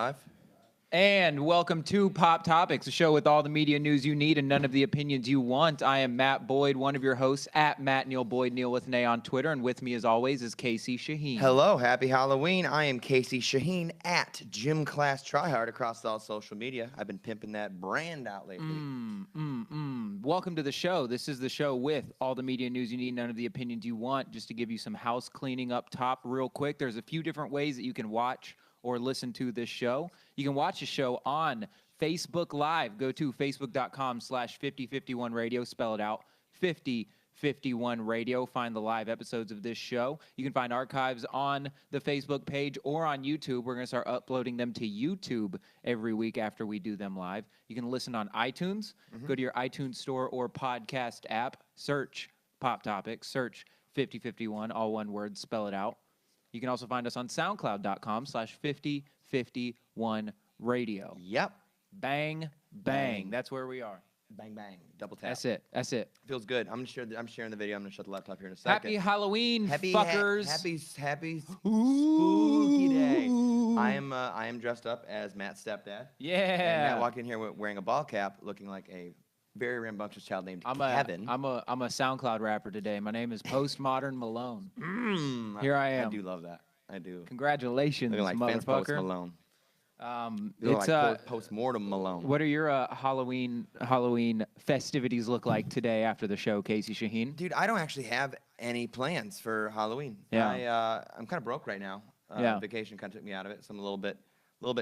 Live. And welcome to Pop Topics, a show with all the media news you need and none of the opinions you want. I am Matt Boyd, one of your hosts at Matt Neil Boyd, Neil with an A on Twitter. And with me, as always, is Casey Shaheen. Hello, happy Halloween. I am Casey Shaheen at Gym Class Tryhard across all social media. I've been pimping that brand out lately. Welcome to the show. This is the show with all the media news you need, none of the opinions you want. Just to give you some house cleaning up top real quick, there's a few different ways that you can watch or listen to this show. You can watch the show on Facebook Live. Go to facebook.com/5051radio. Spell it out, 5051 Radio. Find the live episodes of this show. You can find archives on the Facebook page or on YouTube. We're going to start uploading them to YouTube every week after we do them live. You can listen on iTunes. Go to your iTunes store or podcast app. Search Pop Topics. Search 5051, all one word. Spell it out. You can also find us on SoundCloud.com/5051Radio. Yep. Bang, bang. That's where we are. Bang, bang. Double tap. That's it. Feels good. I'm sharing the video. I'm going to shut the laptop here in a second. Happy Halloween, fuckers. Happy spooky day. I am dressed up as Matt's stepdad. Yeah. And Matt walked in here wearing a ball cap, looking like a very rambunctious child named Kevin. I'm a SoundCloud rapper today. My name is Postmodern Malone. Here I am. I do love that. I do. Congratulations, Looking like Vince Post motherfucker. Malone. It's like post-mortem Malone. What are your Halloween festivities look like today after the show, Casey Shaheen? Dude, I don't actually have any plans for Halloween. Yeah. I'm kind of broke right now. Yeah. Vacation kind of took me out of it, so I'm a little bit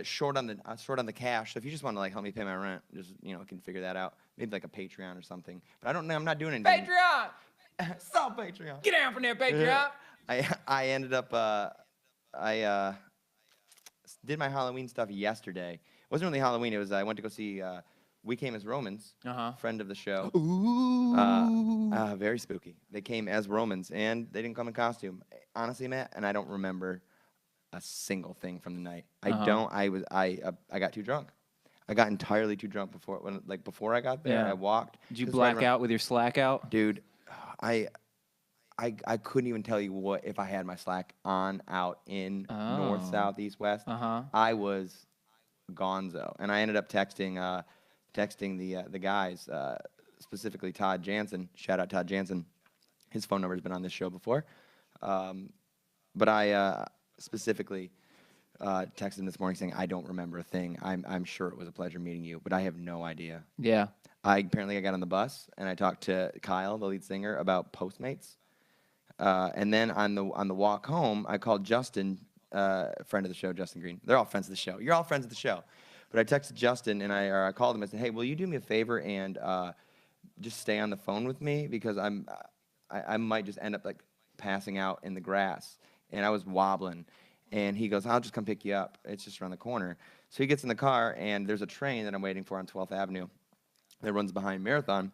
short on the cash. So if you just want to help me pay my rent, just can figure that out. Maybe like a Patreon or something. But I don't know. I'm not doing anything. Patreon! So Patreon. Get down from there, Patreon! I ended up did my Halloween stuff yesterday. It wasn't really Halloween. It was I went to go see We Came as Romans, friend of the show. Ooh. Very spooky. They came as Romans, and they didn't come in costume. Honestly, Matt, and I don't remember a single thing from the night. I got too drunk. I got entirely too drunk before I got there. Yeah. I walked. Did you black out with your slack out? Dude, I couldn't even tell you what if I had my slack on, out, in, north, south, east, west. I was gonzo, and I ended up texting the guys, specifically Todd Jansen. Shout out Todd Jansen. His phone number has been on this show before, but I specifically texted him this morning saying I don't remember a thing. I'm sure it was a pleasure meeting you, but I have no idea. Yeah. I got on the bus and I talked to Kyle, the lead singer, about Postmates. And then on the walk home, I called Justin, friend of the show, Justin Green. They're all friends of the show. You're all friends of the show. But I texted Justin and I called him and said, hey, will you do me a favor and just stay on the phone with me because I might just end up passing out in the grass. And I was wobbling. And he goes, I'll just come pick you up. It's just around the corner. So he gets in the car and there's a train that I'm waiting for on 12th Avenue that runs behind Marathon.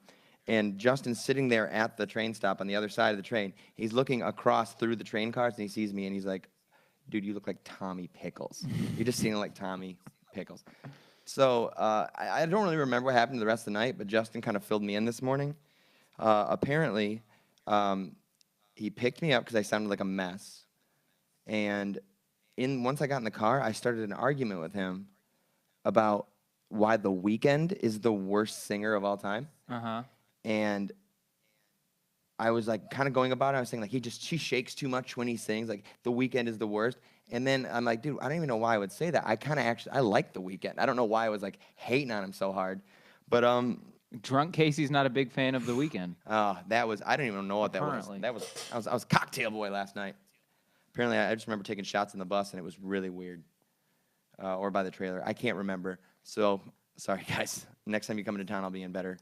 And Justin's sitting there at the train stop on the other side of the train. He's looking across through the train cars, and he sees me, and he's like, dude, you look like Tommy Pickles. You're just seeing like Tommy Pickles. So I don't really remember what happened the rest of the night, but Justin kind of filled me in this morning. Apparently, he picked me up because I sounded like a mess. And once I got in the car, I started an argument with him about why The Weeknd is the worst singer of all time. And I was kind of going about it. I was saying she shakes too much when he sings. The Weeknd is the worst. And then I'm like, dude, I don't even know why I would say that. I like The Weeknd. I don't know why I was hating on him so hard. But Drunk Casey's not a big fan of The Weeknd. I don't even know what that was. I was cocktail boy last night. Apparently, I just remember taking shots in the bus, and it was really weird. Or by the trailer. I can't remember. So, sorry, guys. Next time you come into town, I'll be in better.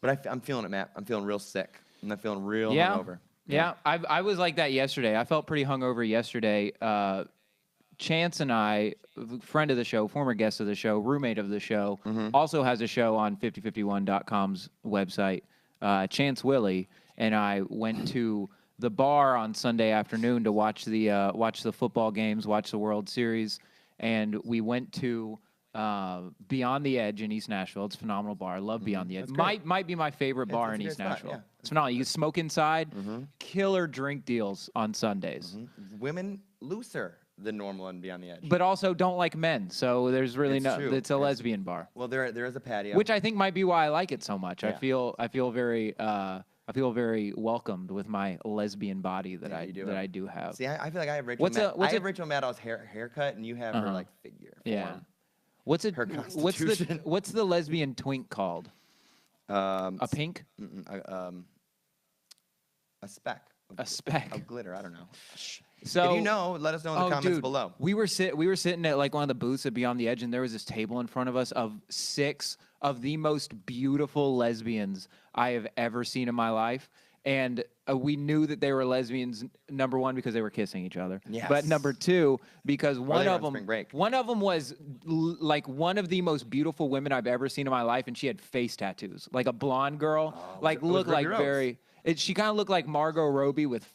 But I'm feeling it, Matt. I'm feeling real sick. I'm not feeling real hungover. Yeah, I was like that yesterday. I felt pretty hungover yesterday. Chance and I, friend of the show, former guest of the show, roommate of the show, also has a show on 5051.com's website. Chance Willie and I went to the bar on Sunday afternoon to watch the football games, watch the World Series, and we went to Beyond the Edge in East Nashville. It's a phenomenal bar. I love Beyond the Edge. Might be my favorite bar in East Nashville. Yeah. It's phenomenal. You can smoke inside. Killer drink deals on Sundays. Women looser the normal and be on the edge. but also don't like men. So there's really It's true. It's a lesbian bar, Well, there is a patio. which I think might be why I like it so much. Yeah. I feel very welcomed with my lesbian body that I do have. See, I feel like I have Rachel. What's I have Rachel Maddow's haircut, and you have her like figure. Yeah. Form. Her constitution. What's the lesbian twink called? A pink? A speck. A speck. Of glitter. I don't know. So if you know, let us know in the comments dude, below. We were sitting at like one of the booths at Beyond the Edge, and there was this table in front of us of 6 of the most beautiful lesbians I have ever seen in my life. And we knew that they were lesbians, number one, because they were kissing each other. Yes. But number two, because one of them was like one of the most beautiful women I've ever seen in my life, and she had face tattoos, like a blonde girl, looked like very. She kind of looked like Margot Robbie with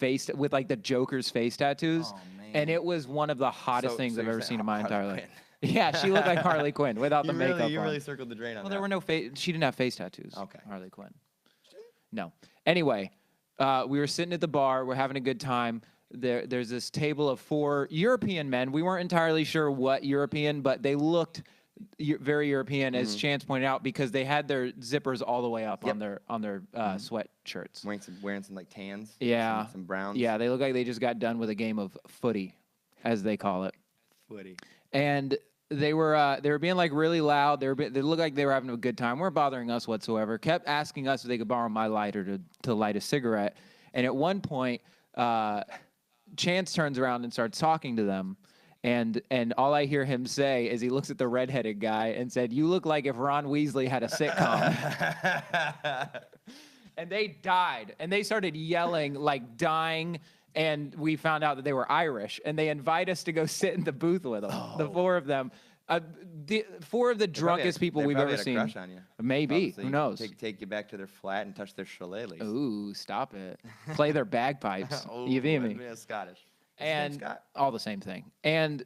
like the Joker's face tattoos, and it was one of the hottest things I've ever seen in my entire life. Yeah, she looked like Harley Quinn without the makeup on. You really circled the drain on that. Well, there were no face. She didn't have face tattoos. Okay. Harley Quinn. No. Anyway, we were sitting at the bar. We're having a good time. There's this table of 4 European men. We weren't entirely sure what European, but they looked very European, as Chance pointed out, because they had their zippers all the way up on their sweatshirts. Wearing some like tans. Yeah. Some browns. Yeah, they look like they just got done with a game of footy, as they call it. Footy. And they were being like really loud. They looked like they were having a good time. Weren't bothering us whatsoever. Kept asking us if they could borrow my lighter to light a cigarette. And at one point, Chance turns around and starts talking to them. And all I hear him say is he looks at the redheaded guy and said, "You look like if Ron Weasley had a sitcom." And they died. And they started yelling, like dying. And we found out that they were Irish. And they invite us to go sit in the booth with them, the 4 of them. 4 of the drunkest people we've ever seen. Crush on you. Maybe. Obviously. Who knows? Take you back to their flat and touch their shillelaghs. Ooh, stop it. Play their bagpipes. You feel me? Yeah, Scottish. And all the same thing. And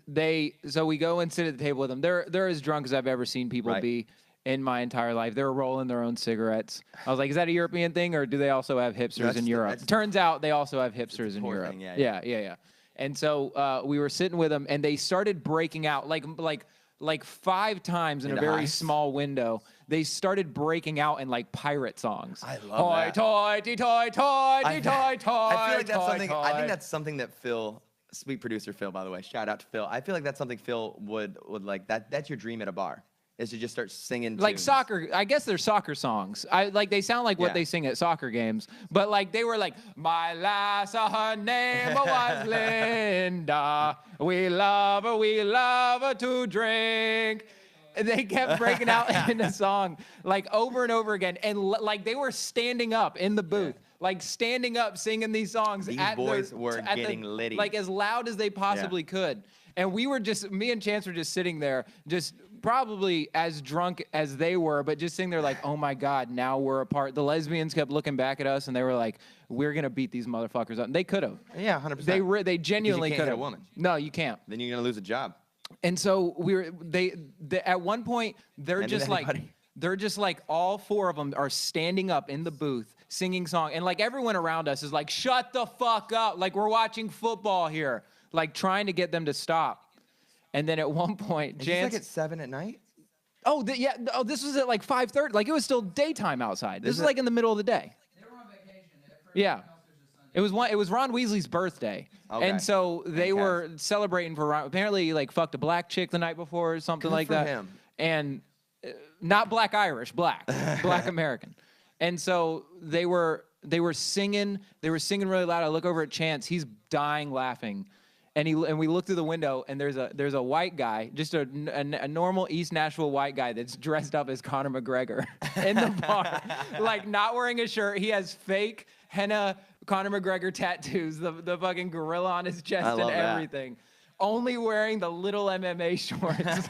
so we go and sit at the table with them. They're as drunk as I've ever seen people be in my entire life. They were rolling their own cigarettes. I was like, is that a European thing, or do they also have hipsters in Europe? Turns out they also have hipsters in Europe. Yeah. And so we were sitting with them, and they started breaking out like 5 times in a very small window. They started breaking out in like pirate songs. I love that. Toy, toy, toy, toy, toy, toy. I feel like that's something. I think that's something that Phil, sweet producer Phil, by the way, shout out to Phil. I feel like that's something Phil would like. That's your dream at a bar, is to just start singing like tunes. soccer. I guess they're soccer songs. They sound like what they sing at soccer games, but like they were like, my lass, her name was Linda. We love her to drink. And they kept breaking out in a song like over and over again, and like they were standing up in the booth, like standing up singing these songs. These boys were getting litty, like as loud as they possibly could. And we were me and Chance were just sitting there, just probably as drunk as they were, but just sitting there like, oh my God, now we're apart. The lesbians kept looking back at us, and they were like, we're gonna beat these motherfuckers up. And they could have. Yeah, 100%. They genuinely could have. A woman. No, you can't. Then you're gonna lose a job. And so they at one point they're just like all 4 of them are standing up in the booth singing song, and like everyone around us is like, shut the fuck up, like we're watching football here, like trying to get them to stop. And then at one point, Chance, like at 7 at night. This was at like 5:30, like it was still daytime outside. This is like in the middle of the day. They were on vacation. Yeah. It was Ron Weasley's birthday, and so they were celebrating for Ron. Apparently, like fucked a black chick the night before or something like that. Him. And not black Irish, black American. And so they were singing really loud. I look over at Chance, he's dying laughing, and we look through the window, and there's a white guy, just a normal East Nashville white guy that's dressed up as Conor McGregor in the bar, like not wearing a shirt. He has fake henna Conor McGregor tattoos, the fucking gorilla on his chest and everything. Only wearing the little MMA shorts.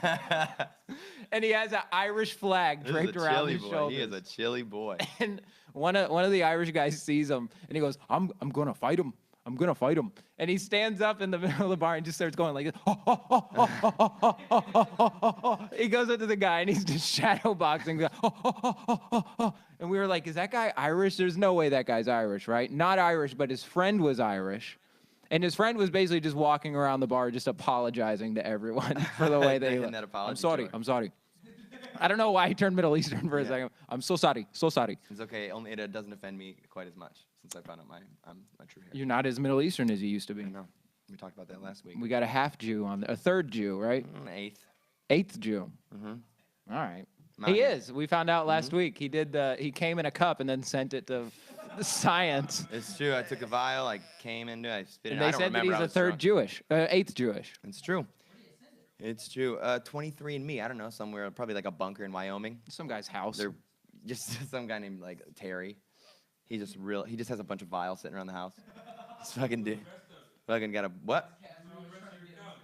And he has an Irish flag draped around his shoulders. He is a chilly boy. And one of the Irish guys sees him, and he goes, I'm gonna fight him. I'm gonna fight him. And he stands up in the middle of the bar and just starts going like this. He goes up to the guy and he's just shadow boxing. And we were like, is that guy Irish? There's no way that guy's Irish, right? Not Irish, but his friend was Irish. And his friend was basically just walking around the bar, just apologizing to everyone for the way they. That apology I'm sorry. tour. I'm sorry. I don't know why he turned Middle Eastern for a second. I'm so sorry. So sorry. It's okay. Only it doesn't offend me quite as much since I found out my true hair. You're not as Middle Eastern as you used to be. I know. We talked about that last week. We got a half Jew on there, a third Jew, right? Eighth. Eighth Jew. Mm-hmm. All right. Mount He here. is. We found out last week. He did he came in a cup and then sent it to science. It's true. I took a vial. I came into it. I spit it. And I they don't said that remember. he's I a was third drunk. Jewish, eighth Jewish. It's true. It's true. 23andMe. I don't know, somewhere, probably like a bunker in Wyoming. Some guy's house. They're just some guy named like Terry. He just has a bunch of vials sitting around the house. Just fucking got a what?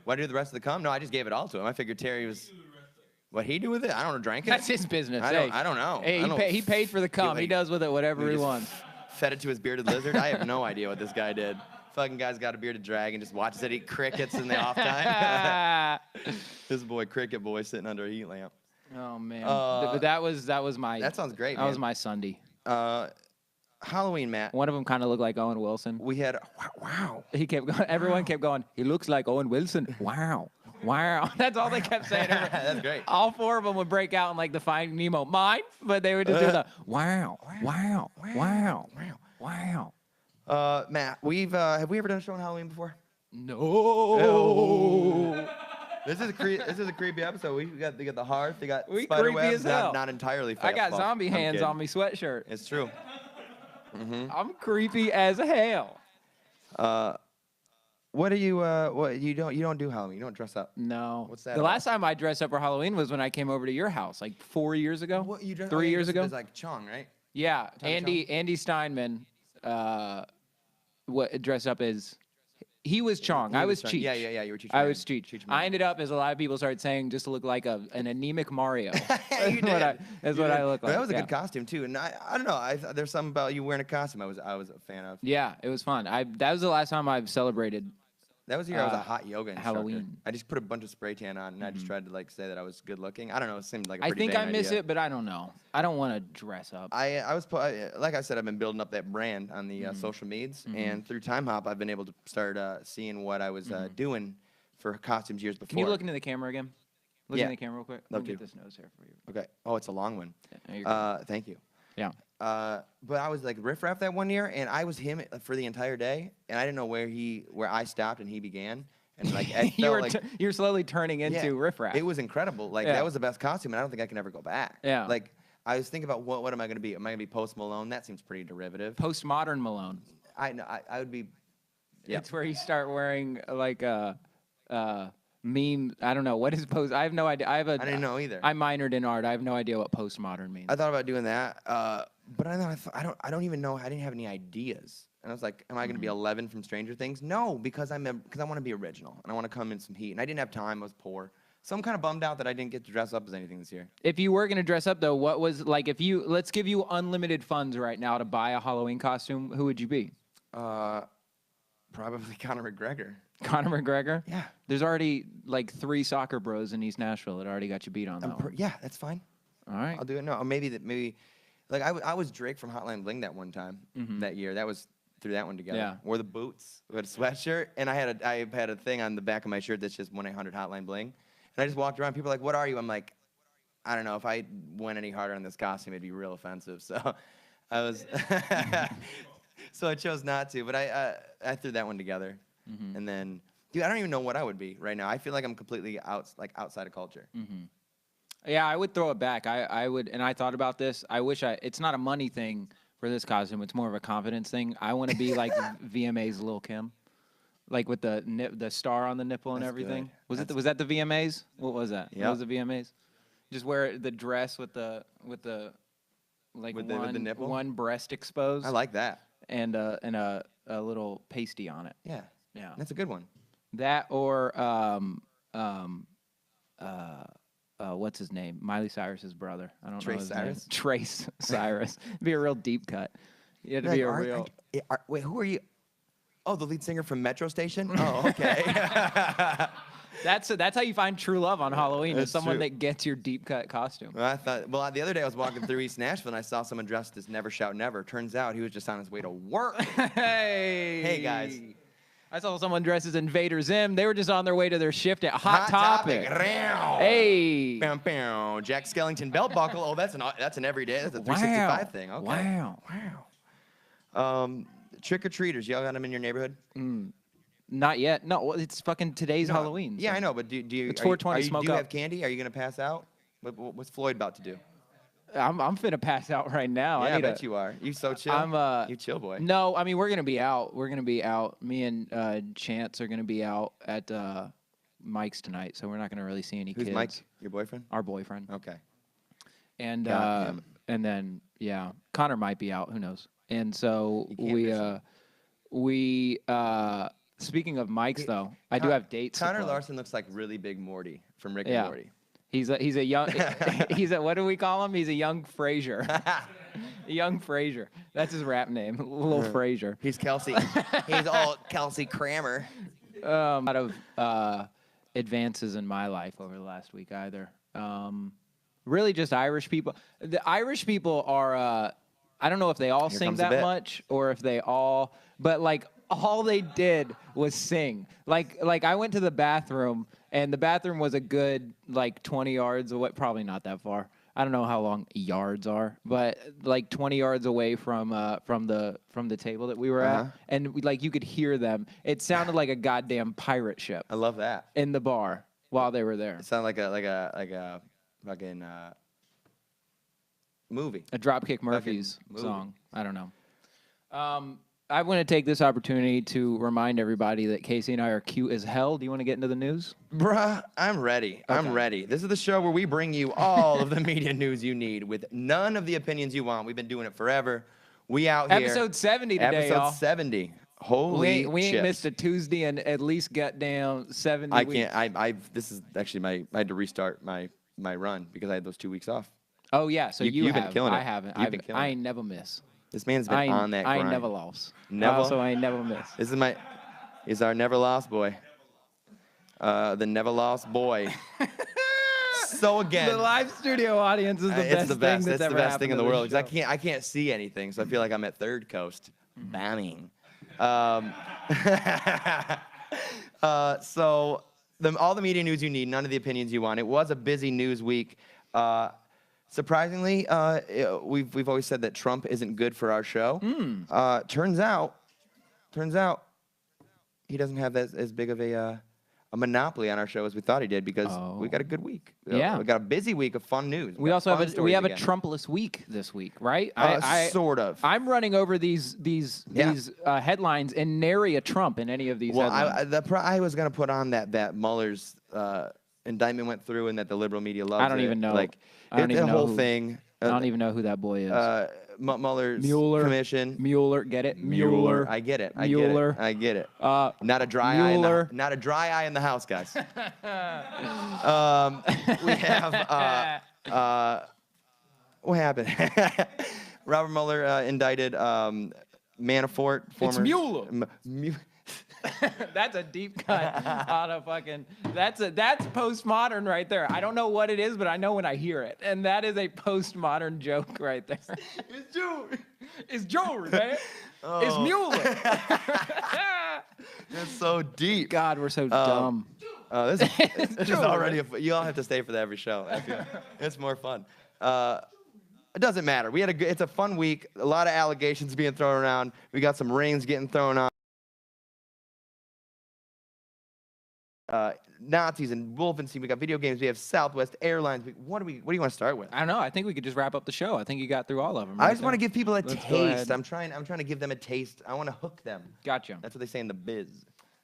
What do the rest of the cum? No, I just gave it all to him. I figured Terry was. What he do with it? I don't know. Drank it. That's his business. I don't know. Hey, he paid for the cum. He does with it whatever he just wants. Fed it to his bearded lizard. I have no idea what this guy did. Fucking guy's got a bearded dragon. Just watches it eat crickets in the off time. This boy, cricket boy, sitting under a heat lamp. Oh man. But that was my. That sounds great. That was my Sunday. Halloween, Matt. One of them kind of looked like Owen Wilson. We had wow. He kept going. Everyone kept going. He looks like Owen Wilson. Wow. Wow. That's all they kept saying. That's great. All four of them would break out in like the Finding Nemo mine, but they would just do the wow, wow, wow, wow. Matt, have we ever done a show on Halloween before? No. This is a creepy episode. We got the hearth. They got We spider creepy webs. as hell. Not entirely. I got well, zombie I'm hands kidding. on me sweatshirt. It's true. I'm creepy as hell. What do you don't do Halloween? You don't dress up. No. What's that The about? last time I dressed up for Halloween was when I came over to your house, like 4 years ago. What you dress? 3 years ago. It's like Chong, right? Yeah, Tommy Andy Steinman, dressed up as he was Chong. I was Cheech. Yeah. You were Cheech. I was Marin. Cheech. I ended up, as a lot of people started saying, just to look like an anemic Mario. You did. That's what I look like. That was a yeah. good costume too, and I don't know. There's something about you wearing a costume I was a fan of. Yeah, it was fun. That was the last time I've celebrated. That was the year I was a hot yoga instructor. Halloween. I just put a bunch of spray tan on, and I just tried to like say that I was good looking. I don't know. It seemed like a I pretty think vain I miss idea. it, but I don't know. I don't want to dress up. Like I said, I've been building up that brand on the social medias, and through Time Hop, I've been able to start seeing what I was doing for costumes years before. Can you look into the camera again? Look Yeah. into the camera real quick. Love Let me to. get this nose hair for you. Okay. Oh, it's a long one. There you go. Thank you. Yeah. But I was like riff raff that one year, and I was him for the entire day, and I didn't know where I stopped and he began, and like I you felt were like you're slowly turning into Riff Raff. it was incredible. Like Yeah. that was the best costume, and I don't think I can ever go back. Yeah. Like I was thinking about what am I going to be? Am I going to be Post Malone? That seems pretty derivative. Postmodern Malone. I would be. Yeah. It's where you start wearing like a meme. I don't know what is post. I have no idea. I didn't know either. I minored in art. I have no idea what postmodern means. I thought about doing that, but I don't even know. I didn't have any ideas. And I was like, am I going to be 11 from Stranger Things? No, because I want to be original and I want to come in some heat. And I didn't have time. I was poor. So I'm kind of bummed out that I didn't get to dress up as anything this year. If you were gonna dress up though, what was like? Let's give you unlimited funds right now to buy a Halloween costume. Who would you be? Probably Conor McGregor. Conor McGregor. Yeah. There's already like 3 soccer bros in East Nashville that already got you beat on that one. Yeah, that's fine. All right. I'll do it. No, or maybe, like I was Drake from Hotline Bling that one time that year. That was threw that one together. Yeah. Wore the boots, with a sweatshirt, and I had a thing on the back of my shirt that's just 1-800 Hotline Bling, and I just walked around. People are like, "What are you?" I'm like, I don't know. If I went any harder on this costume, it'd be real offensive. So I was, so I chose not to. But I threw that one together, and then, dude, I don't even know what I would be right now. I feel like I'm completely outside of culture. Yeah, I would throw it back. I would, and I thought about this. I wish it's not a money thing for this costume. It's more of a confidence thing. I want to be like VMA's Lil' Kim, like with the star on the nipple and That's everything. good. Was that the VMAs? What was that? Yeah. What was the VMAs? Just wear the dress with the like With the nipple? one breast exposed. I like that. and a little pasty on it. Yeah, Yeah. that's a good one. That or what's his name? Miley Cyrus's brother. I don't know Trace his Cyrus? name. Trace Cyrus. It'd be a real deep cut. You had to be a real. Wait, who are you? Oh, the lead singer from Metro Station. Oh, okay. That's how you find true love on Halloween. Is That's someone true. that gets your deep cut costume. Well, the other day I was walking through East Nashville and I saw someone dressed as Never Shout Never. Turns out he was just on his way to work. Hey. Hey, guys. I saw someone dressed as Invader Zim. They were just on their way to their shift at Hot Topic. Hey. Bam, bam. Jack Skellington belt buckle. Oh, that's an everyday. That's a 365 thing. Okay. Wow. Trick or treaters. Y'all got them in your neighborhood? Not yet. No, it's fucking today's Halloween. Yeah, so. I know, but do you? It's 420. Do you have candy? Are you gonna pass out? What's Floyd about to do? I'm finna pass out right now. Yeah, I bet you are. You so chill. You chill, boy. No, I mean we're gonna be out. We're gonna be out. Me and Chance are gonna be out at Mike's tonight, so we're not gonna really see any kids. Who's Mike? Your boyfriend? Our boyfriend. Okay. And then Connor might be out. Who knows? And so we speaking of Mike's though, I do have dates. Connor Larson looks like really big Morty from Rick and Morty. He's a young what do we call him? He's a young Frasier. Young Frasier. That's his rap name. Little Frasier. He's Kelsey. He's all Kelsey Kramer. A lot of advances in my life over the last week either. Really just Irish people. The Irish people are I don't know if they all sing that much or if they all, but like all they did was sing. Like I went to the bathroom and the bathroom was a good like 20 yards away, probably not that far. I don't know how long yards are, but like 20 yards away from the table that we were at, and you could hear them. It sounded like a goddamn pirate ship. I love that. In the bar while they were there. It sounded like a fucking movie. A Dropkick Murphys song. I don't know. I want to take this opportunity to remind everybody that Casey and I are cute as hell. Do you want to get into the news? Bruh, I'm ready. Okay. I'm ready. This is the show where we bring you all of the media news you need with none of the opinions you want. We've been doing it forever. We out here. Episode 70 today, y'all. Episode 70. Holy We ain't missed a Tuesday and at least got down 70 I can't. This is actually I had to restart my run because I had those 2 weeks off. Oh, yeah. So you've been killing it. I haven't. I ain't never miss. This man's been on that grind. I ain't never lost. Never? So I ain't never miss. He's our never lost boy. The never lost boy. So again, the live studio audience is the best thing that's ever happened. It's the best thing in the world because I can't see anything, so I feel like I'm at Third Coast bombing. So all the media news you need, none of the opinions you want. It was a busy news week. Surprisingly, we've always said that Trump isn't good for our show. Turns out, he doesn't have as big of a monopoly on our show as we thought he did because we got a good week. Yeah, we got a busy week of fun news. We also have a Trumpless week this week, right? Sort of. I'm running over these headlines and nary a Trump in any of these. Well, headlines. I was gonna put on that Mueller's indictment went through and that the liberal media loves it. I don't even know. The whole thing. I don't even know who that boy is. Mueller's Mueller commission. Mueller, get it? Mueller. I get it. Mueller. I get it. Not a dry eye. Not a dry eye in the house, guys. We have. What happened? Robert Mueller indicted Manafort. It's Mueller. That's a deep cut out of fucking. That's postmodern right there. I don't know what it is, but I know when I hear it, and that is a postmodern joke right there. It's jewelry. It's jewelry, man. It's Mueller. It's so deep. God, we're so dumb. This is already. You all have to stay for every show. It's more fun. It doesn't matter. It's a fun week. A lot of allegations being thrown around. We got some rings getting thrown on. Nazis and Wolfenstein. We got video games. We have Southwest Airlines. What do you want to start with? I don't know. I think we could just wrap up the show. I think you got through all of them. I just want to give people a taste. I'm trying to give them a taste. I want to hook them. Gotcha. That's what they say in the biz.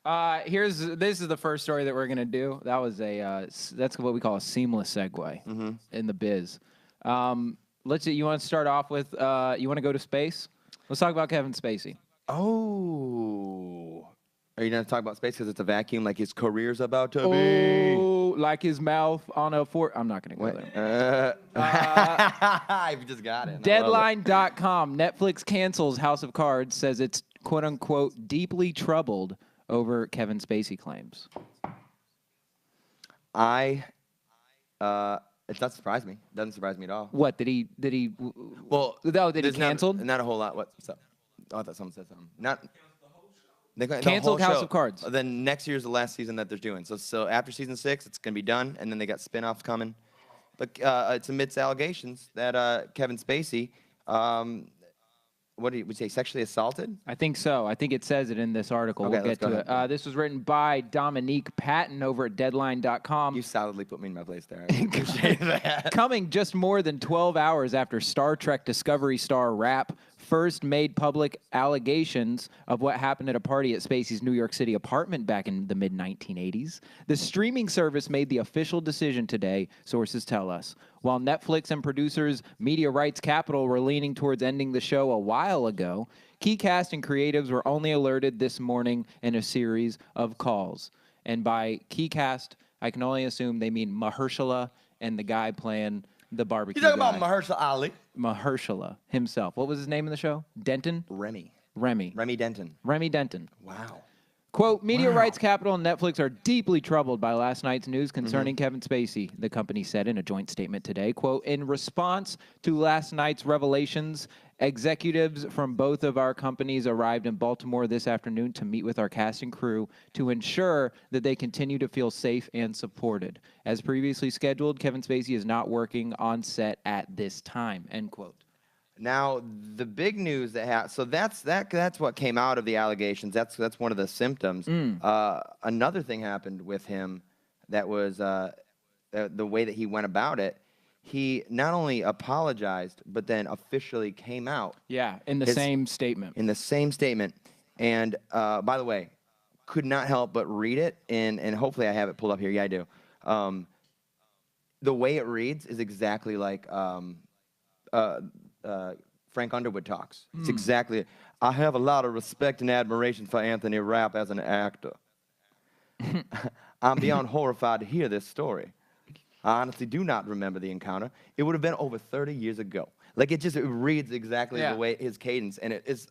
This is the first story that we're gonna do. That was that's what we call a seamless segue in the biz. You want to start off with you want to go to space? Let's talk about Kevin Spacey. Oh. Are you going to talk about space because it's a vacuum like his career's about to be? Oh, like his mouth on a fort. I'm not going to go there. I just got it. Deadline.com. Netflix cancels House of Cards, says it's quote-unquote deeply troubled over Kevin Spacey claims. It doesn't surprise me. It doesn't surprise me at all. What, did he? Well, did he canceled? Not a whole lot. What's up? Oh, I thought someone said something. Not. Canceled House of Cards. Then next year's the last season that they're doing. So after season 6, it's gonna be done, and then they got spin-offs coming. But it's amidst allegations that Kevin Spacey, what did we say, sexually assaulted? I think so. I think it says it in this article. Okay, we'll get to it. This was written by Dominique Patton over at Deadline.com. You solidly put me in my place there. I appreciate that. Coming just more than 12 hours after Star Trek Discovery star Rapp first made public allegations of what happened at a party at Spacey's New York City apartment back in the mid-1980s, the streaming service made the official decision today, sources tell us. While Netflix and producers Media Rights Capital were leaning towards ending the show a while ago, key cast and creatives were only alerted this morning in a series of calls. And by key cast, I can only assume they mean Mahershala and the guy playing the barbecue You talking guy. about Mahershala Ali? Mahershala himself. What was his name in the show? Denton? Remy Denton. Wow. Quote, Media Rights Capital and Netflix are deeply troubled by last night's news concerning Kevin Spacey, the company said in a joint statement today. Quote, in response to last night's revelations, executives from both of our companies arrived in Baltimore this afternoon to meet with our cast and crew to ensure that they continue to feel safe and supported. As previously scheduled, Kevin Spacey is not working on set at this time, end quote. Now, the big news so that's what came out of the allegations. That's one of the symptoms. Another thing happened with him that was the way that he went about it. He not only apologized, but then officially came out. Yeah, in the same statement. In the same statement. And by the way, could not help but read it, and hopefully I have it pulled up here. Yeah, I do. The way it reads is exactly like Frank Underwood talks. It's exactly, I have a lot of respect and admiration for Anthony Rapp as an actor. I'm beyond horrified to hear this story. I honestly do not remember the encounter. It would have been over 30 years ago. Like, it reads exactly the way his cadence, and it is,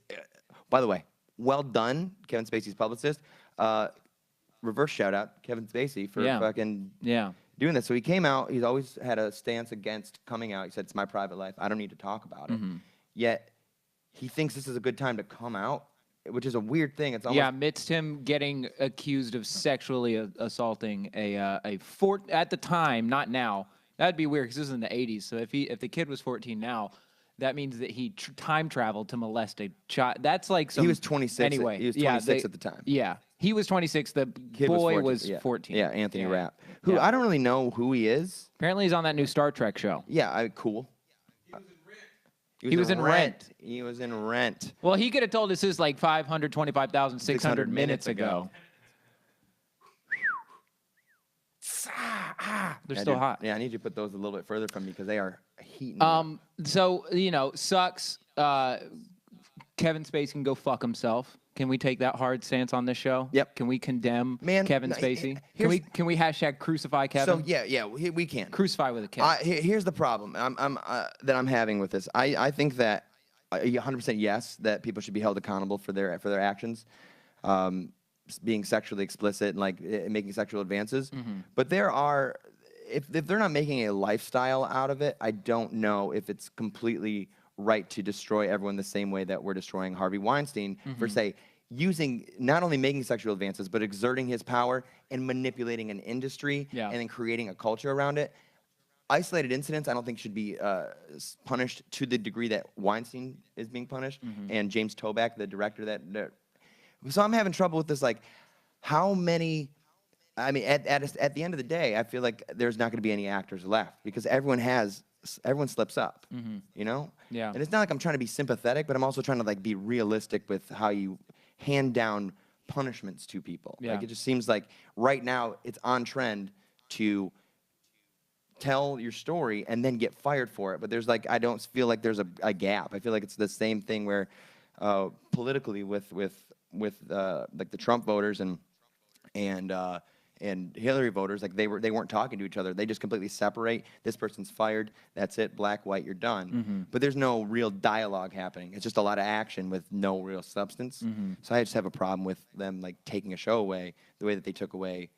by the way, well done, Kevin Spacey's publicist. Reverse shout out, Kevin Spacey, for fucking doing this. So he came out. He's always had a stance against coming out. He said, it's my private life. I don't need to talk about it. Yet he thinks this is a good time to come out, which is a weird thing. It's almost amidst him getting accused of sexually assaulting at the time, not now. That'd be weird because this is in the 80s. So if the kid was 14 now, that means that he time traveled to molest a child. That's like he was 26 anyway. He was 26 at the time. Yeah, he was 26. The kid boy was 14. Yeah, Anthony Rapp, who I don't really know who he is. Apparently, he's on that new Star Trek show. Yeah, cool. He was in Rent. He was in Rent. Well, he could have told us this like 525,600 minutes ago. They're still hot. Yeah, I need you to put those a little bit further from me because they are heating. So, sucks. Kevin Spacey can go fuck himself. Can we take that hard stance on this show? Yep. Can we condemn Kevin Spacey? Can we hashtag crucify Kevin? So yeah, we can. Crucify with a K. Here's the problem that I'm having with this. I think that 100% yes, that people should be held accountable for their actions, being sexually explicit and like making sexual advances. But there are, if they're not making a lifestyle out of it, I don't know if it's completely right to destroy everyone the same way that we're destroying Harvey Weinstein for, say, using, not only making sexual advances, but exerting his power and manipulating an industry and then creating a culture around it. Isolated incidents, I don't think should be punished to the degree that Weinstein is being punished, and James Toback, the director that so I'm having trouble with this, like, how many, I mean, at the end of the day, I feel like there's not going to be any actors left because everyone slips up, you know? Yeah. And it's not like I'm trying to be sympathetic, but I'm also trying to like be realistic with how you hand down punishments to people. Yeah. Like, it just seems like right now it's on trend to tell your story and then get fired for it. But there's like, I don't feel like there's a gap. I feel like it's the same thing where politically with like the Trump voters and Hillary voters, like they weren't talking to each other. They just completely separate. This person's fired. That's it. Black, white, you're done. But there's no real dialogue happening. It's just a lot of action with no real substance. So I just have a problem with them like taking a show away the way that they took away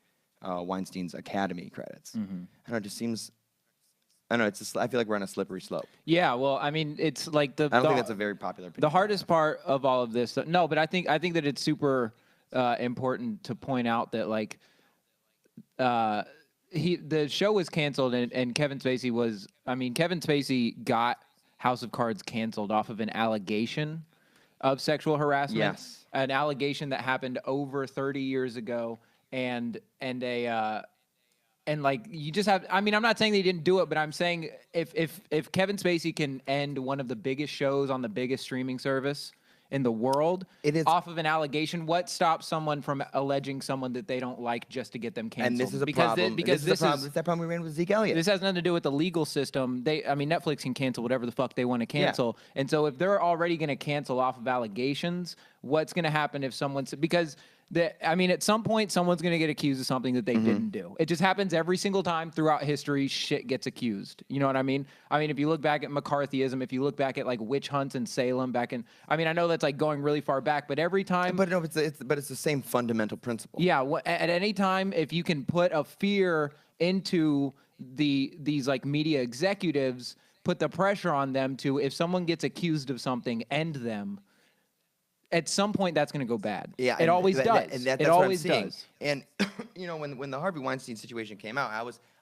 Weinstein's Academy credits. I don't know. It just seems. I don't know. It's just, I feel like we're on a slippery slope. Yeah. Well, I mean, it's like I don't think that's a very popular opinion. The hardest part of all of this. No, but I think that it's super important to point out that like the show was canceled and Kevin Spacey was. I mean, Kevin Spacey got House of Cards canceled off of an allegation of sexual harassment. Yes. An allegation that happened over 30 years ago, and like you just have. I mean, I'm not saying they didn't do it, but I'm saying if Kevin Spacey can end one of the biggest shows on the biggest streaming service in the world off of an allegation, what stops someone from alleging someone that they don't like just to get them canceled? And this is a problem. Because this is that problem we ran with Zeke Elliott. This has nothing to do with the legal system. I mean, Netflix can cancel whatever the fuck they want to cancel. Yeah. And so if they're already going to cancel off of allegations, what's going to happen if someone's because I mean, at some point, someone's going to get accused of something that they didn't do. It just happens every single time throughout history. Shit gets accused. You know what I mean? I mean, if you look back at McCarthyism, if you look back at like witch hunts in Salem back in, I mean, I know that's like going really far back, but every time. But no, it's the same fundamental principle. Yeah. At any time, if you can put a fear into these like media executives, put the pressure on them to, if someone gets accused of something, end them. At some point, that's going to go bad. Yeah, it always does. That's it always does. And you know, when the Harvey Weinstein situation came out,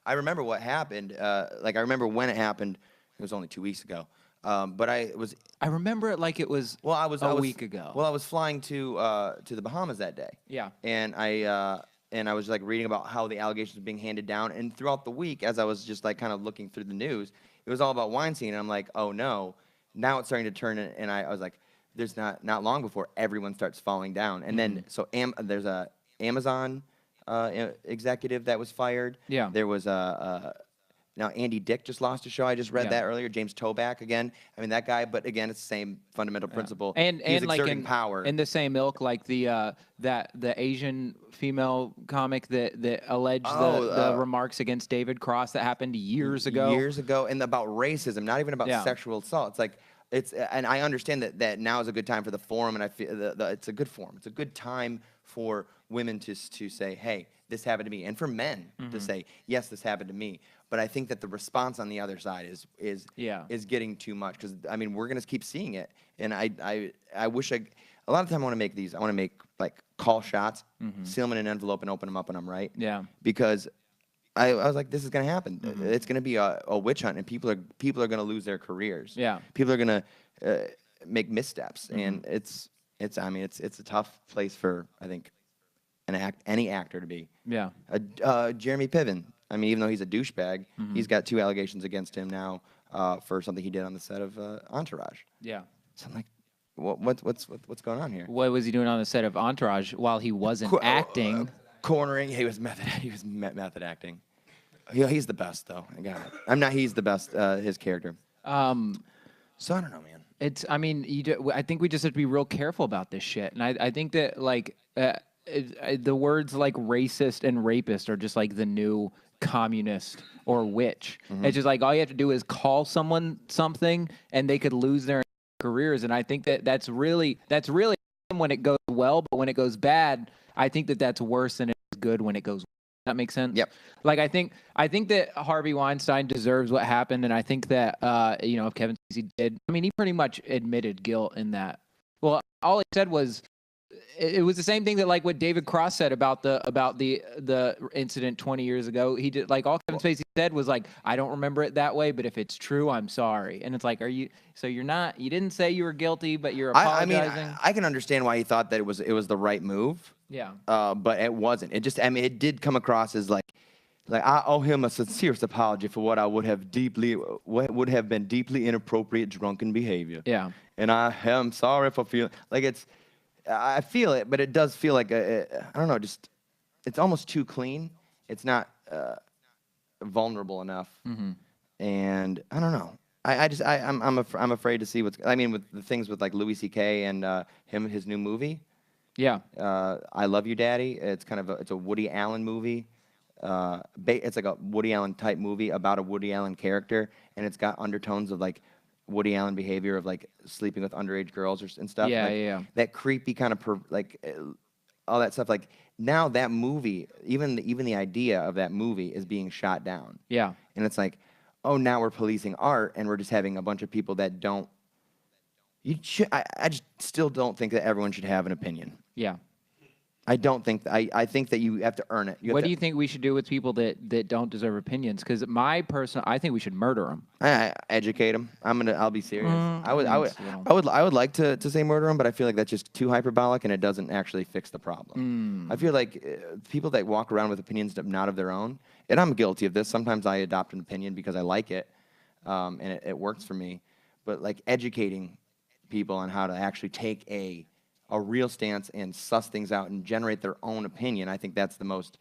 I remember what happened. Like I remember when it happened. It was only 2 weeks ago. But I remember it like it was. Well, I was a week ago. Well, I was flying to the Bahamas that day. Yeah. And I was like reading about how the allegations were being handed down, and throughout the week, as I was just like kind of looking through the news, it was all about Weinstein, and I'm like, oh no, now it's starting to turn, and I was like. There's not long before everyone starts falling down, and then so there's a Amazon executive that was fired. Yeah. There was now Andy Dick just lost a show. I just read that earlier. James Toback again. I mean that guy, but again, it's the same fundamental principle. And he's like exerting power in the same ilk, like the Asian female comic that alleged the remarks against David Cross that happened years ago. Years ago, and about racism, not even about sexual assault. It's like. And I understand that now is a good time for the forum, and I feel it's a good forum. It's a good time for women to say, "Hey, this happened to me," and for men to say, "Yes, this happened to me." But I think that the response on the other side is getting too much because I mean we're gonna keep seeing it, and I wish a lot of the time I want to make these. I want to make like call shots, seal them in an envelope, and open them up when I'm right. Yeah, because. I was like, this is going to happen. It's going to be a witch hunt, and people are going to lose their careers. Yeah, people are going to make missteps, and it's a tough place for I think any actor to be. Yeah, Jeremy Piven. I mean, even though he's a douchebag, he's got 2 allegations against him now for something he did on the set of Entourage. Yeah, so I'm like, what's going on here? What was he doing on the set of Entourage while he wasn't acting? Cornering. He was method acting. He's the best though. I got it. I'm not. He's the best. His character. So I don't know, man. I mean, I think we just have to be real careful about this shit, and I think that like the words like racist and rapist are just like the new communist or witch. It's just like all you have to do is call someone something, and they could lose their careers. And I think that's really when it goes well, but when it goes bad. I think that's worse than it's good when it goes. That makes sense. Yep. Like I think that Harvey Weinstein deserves what happened, and I think that if Kevin Spacey did, I mean, he pretty much admitted guilt in that. Well, all he said was, it was the same thing that like what David Cross said about the incident 20 years ago. He did like all Kevin Spacey said was like, I don't remember it that way, but if it's true, I'm sorry. And it's like, you didn't say you were guilty, but you're apologizing. I mean, I can understand why he thought that it was the right move. Yeah. But it wasn't. It just, I mean, it did come across as like I owe him a sincere apology for what would have been deeply inappropriate drunken behavior. Yeah. And I am sorry for feeling like I feel it, but it does feel like I don't know, just it's almost too clean. It's not vulnerable enough, and I don't know. I'm afraid to see what's. I mean, with the things with like Louis C.K. and his new movie. Yeah. I Love You, Daddy. It's kind of it's a Woody Allen movie. It's like a Woody Allen type movie about a Woody Allen character, and it's got undertones of like Woody Allen behavior of like sleeping with underage girls and stuff. Yeah, like, yeah. That creepy kind of all that stuff. Like now that movie, even the idea of that movie is being shot down. Yeah. And it's like, oh, now we're policing art, and we're just having a bunch of people that don't. I just still don't think that everyone should have an opinion. Yeah. I don't think I think that you have to earn it. What do you think we should do with people that don't deserve opinions? Because I think we should murder them. Educate them. I'll be serious. I little. would like to say murder them, but I feel like that's just too hyperbolic and it doesn't actually fix the problem. I feel like people that walk around with opinions that not of their own, and I'm guilty of this. Sometimes I adopt an opinion because I like it, and it works for me. But like educating people on how to actually take a real stance and suss things out and generate their own opinion, I think that's the most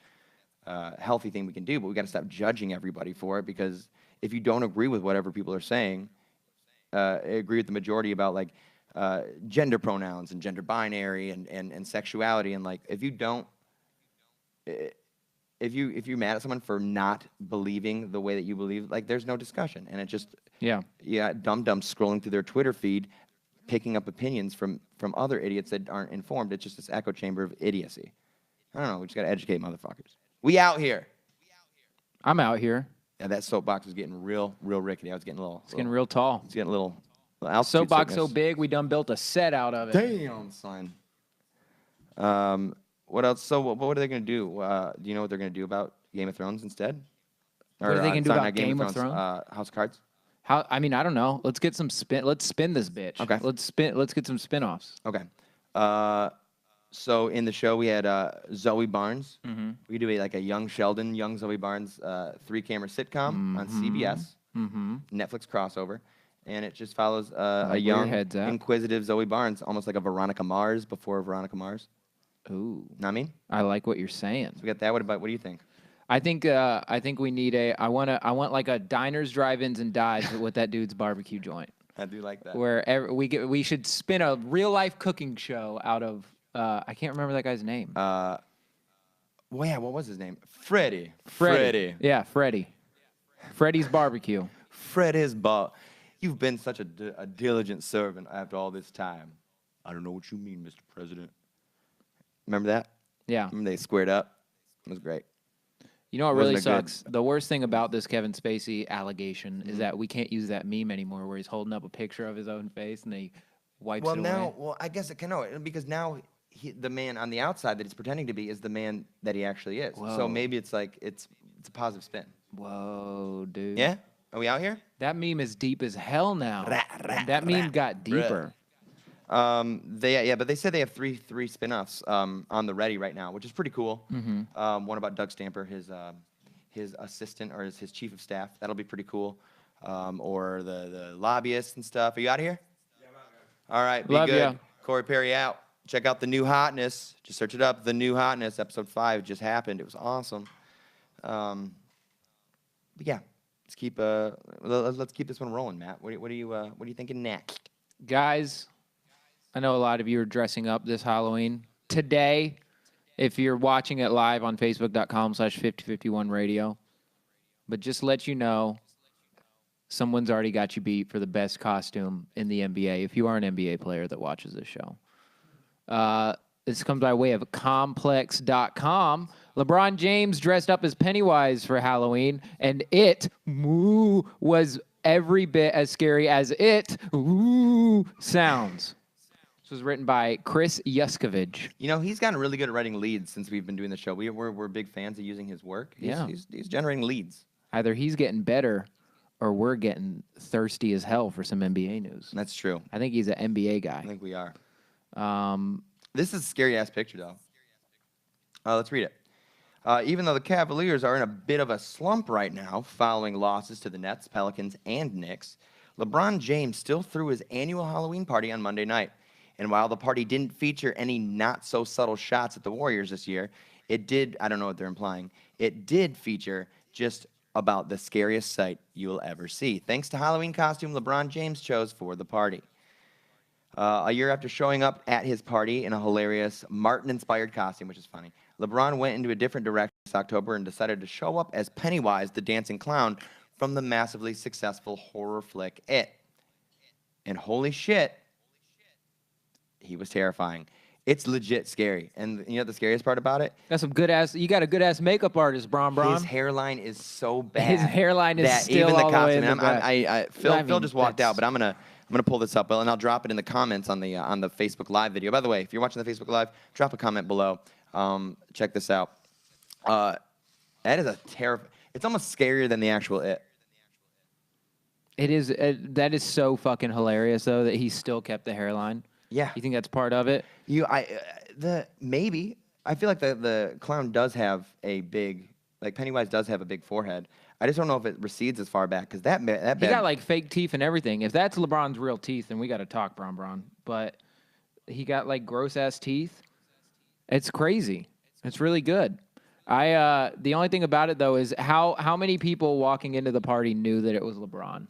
healthy thing we can do. But we got to stop judging everybody for it, because if you don't agree with whatever people are saying, agree with the majority about like gender pronouns and gender binary and sexuality, and like if you don't, if you're mad at someone for not believing the way that you believe, like there's no discussion, and it just dum-dums scrolling through their Twitter feed, picking up opinions from other idiots that aren't informed. It's just this echo chamber of idiocy. I don't know. We just got to educate motherfuckers. We out here. I'm out here. Yeah, that soapbox was getting real rickety. I was getting a little. It's getting real tall. It's getting a little altitude Soapbox sickness. so big, we done built a set out of it. Damn, son. What else? So what are they going to do? Do you know what they're going to do about Game of Thrones instead? What are they going to do sorry, about not Game of Thrones? House of Cards. I mean, I don't know. Let's get some spin. Let's spin this bitch. Okay. Let's get some spin-offs. Okay. So in the show we had Zoe Barnes. We do a young Sheldon, young Zoe Barnes 3-camera sitcom on CBS. Netflix crossover, and it just follows a young, inquisitive Zoe Barnes, almost like a Veronica Mars before Veronica Mars. Ooh. Know what I mean? I like what you're saying. So we got that. What do you think? I think we need I want like a diners, drive-ins, and dives with that dude's barbecue joint. I do like that. Where we should spin a real-life cooking show out of I can't remember that guy's name. Well, yeah, what was his name? Freddie. Yeah, Freddie. Freddie's barbecue. Freddie's You've been such a diligent servant after all this time. I don't know what you mean, Mr. President. Remember that? Yeah. Remember they squared up? It was great. You know what really sucks? The worst thing about this Kevin Spacey allegation is that we can't use that meme anymore where he's holding up a picture of his own face and he wipes it away. Well, I guess it can know because now the man on the outside that he's pretending to be is the man that he actually is. Whoa. So maybe it's like it's a positive spin. Whoa, dude. Yeah? Are we out here? That meme is deep as hell now. That meme got deeper. But they said they have three spin-offs on the ready right now, which is pretty cool. One about Doug Stamper, his assistant or his chief of staff. That'll be pretty cool. Or the lobbyists and stuff. Are you out of here? Yeah, I'm out here. All right, be Love good. ya. Corey Perry out. Check out The New Hotness. Just search it up. The New Hotness, episode 5 just happened. It was awesome. But yeah, let's keep this one rolling, Matt. What are you thinking next? Guys, I know a lot of you are dressing up this Halloween. Today, if you're watching it live on Facebook.com/5051radio, but just let you know, someone's already got you beat for the best costume in the NBA, if you are an NBA player that watches this show. This comes by way of Complex.com. LeBron James dressed up as Pennywise for Halloween, and it was every bit as scary as it sounds. This was written by Chris Yuskovich. You know, he's gotten really good at writing leads since we've been doing the show. We're big fans of using his work. He's generating leads. Either he's getting better or we're getting thirsty as hell for some NBA news. That's true. I think he's an NBA guy. I think we are. This is a scary-ass picture, though. Let's read it. Even though the Cavaliers are in a bit of a slump right now, following losses to the Nets, Pelicans, and Knicks, LeBron James still threw his annual Halloween party on Monday night. And while the party didn't feature any not-so-subtle shots at the Warriors this year, it did, I don't know what they're implying, it did feature just about the scariest sight you will ever see, thanks to Halloween costume LeBron James chose for the party. A year after showing up at his party in a hilarious Martin-inspired costume, which is funny, LeBron went into a different direction this October and decided to show up as Pennywise, the dancing clown, from the massively successful horror flick It. And holy shit, he was terrifying. It's legit scary. And you know the scariest part about it? Got some good ass. You got a good ass makeup artist, Bron. His hairline is so bad. His hairline is still even the all the way in the costume. Phil just walked out, but I'm gonna pull this up, and I'll drop it in the comments on the Facebook Live video. By the way, if you're watching the Facebook Live, drop a comment below. Check this out. That is a terrifying. It's almost scarier than the actual It. It is. That is so fucking hilarious, though, that he still kept the hairline. Yeah. You think that's part of it? Maybe. I feel like the clown does have a big, like Pennywise does have a big forehead. I just don't know if it recedes as far back because that He bad. got like fake teeth and everything. If that's LeBron's real teeth, then we got to talk, Bron. But he got like gross ass teeth. It's crazy. It's really good. The only thing about it though is how many people walking into the party knew that it was LeBron.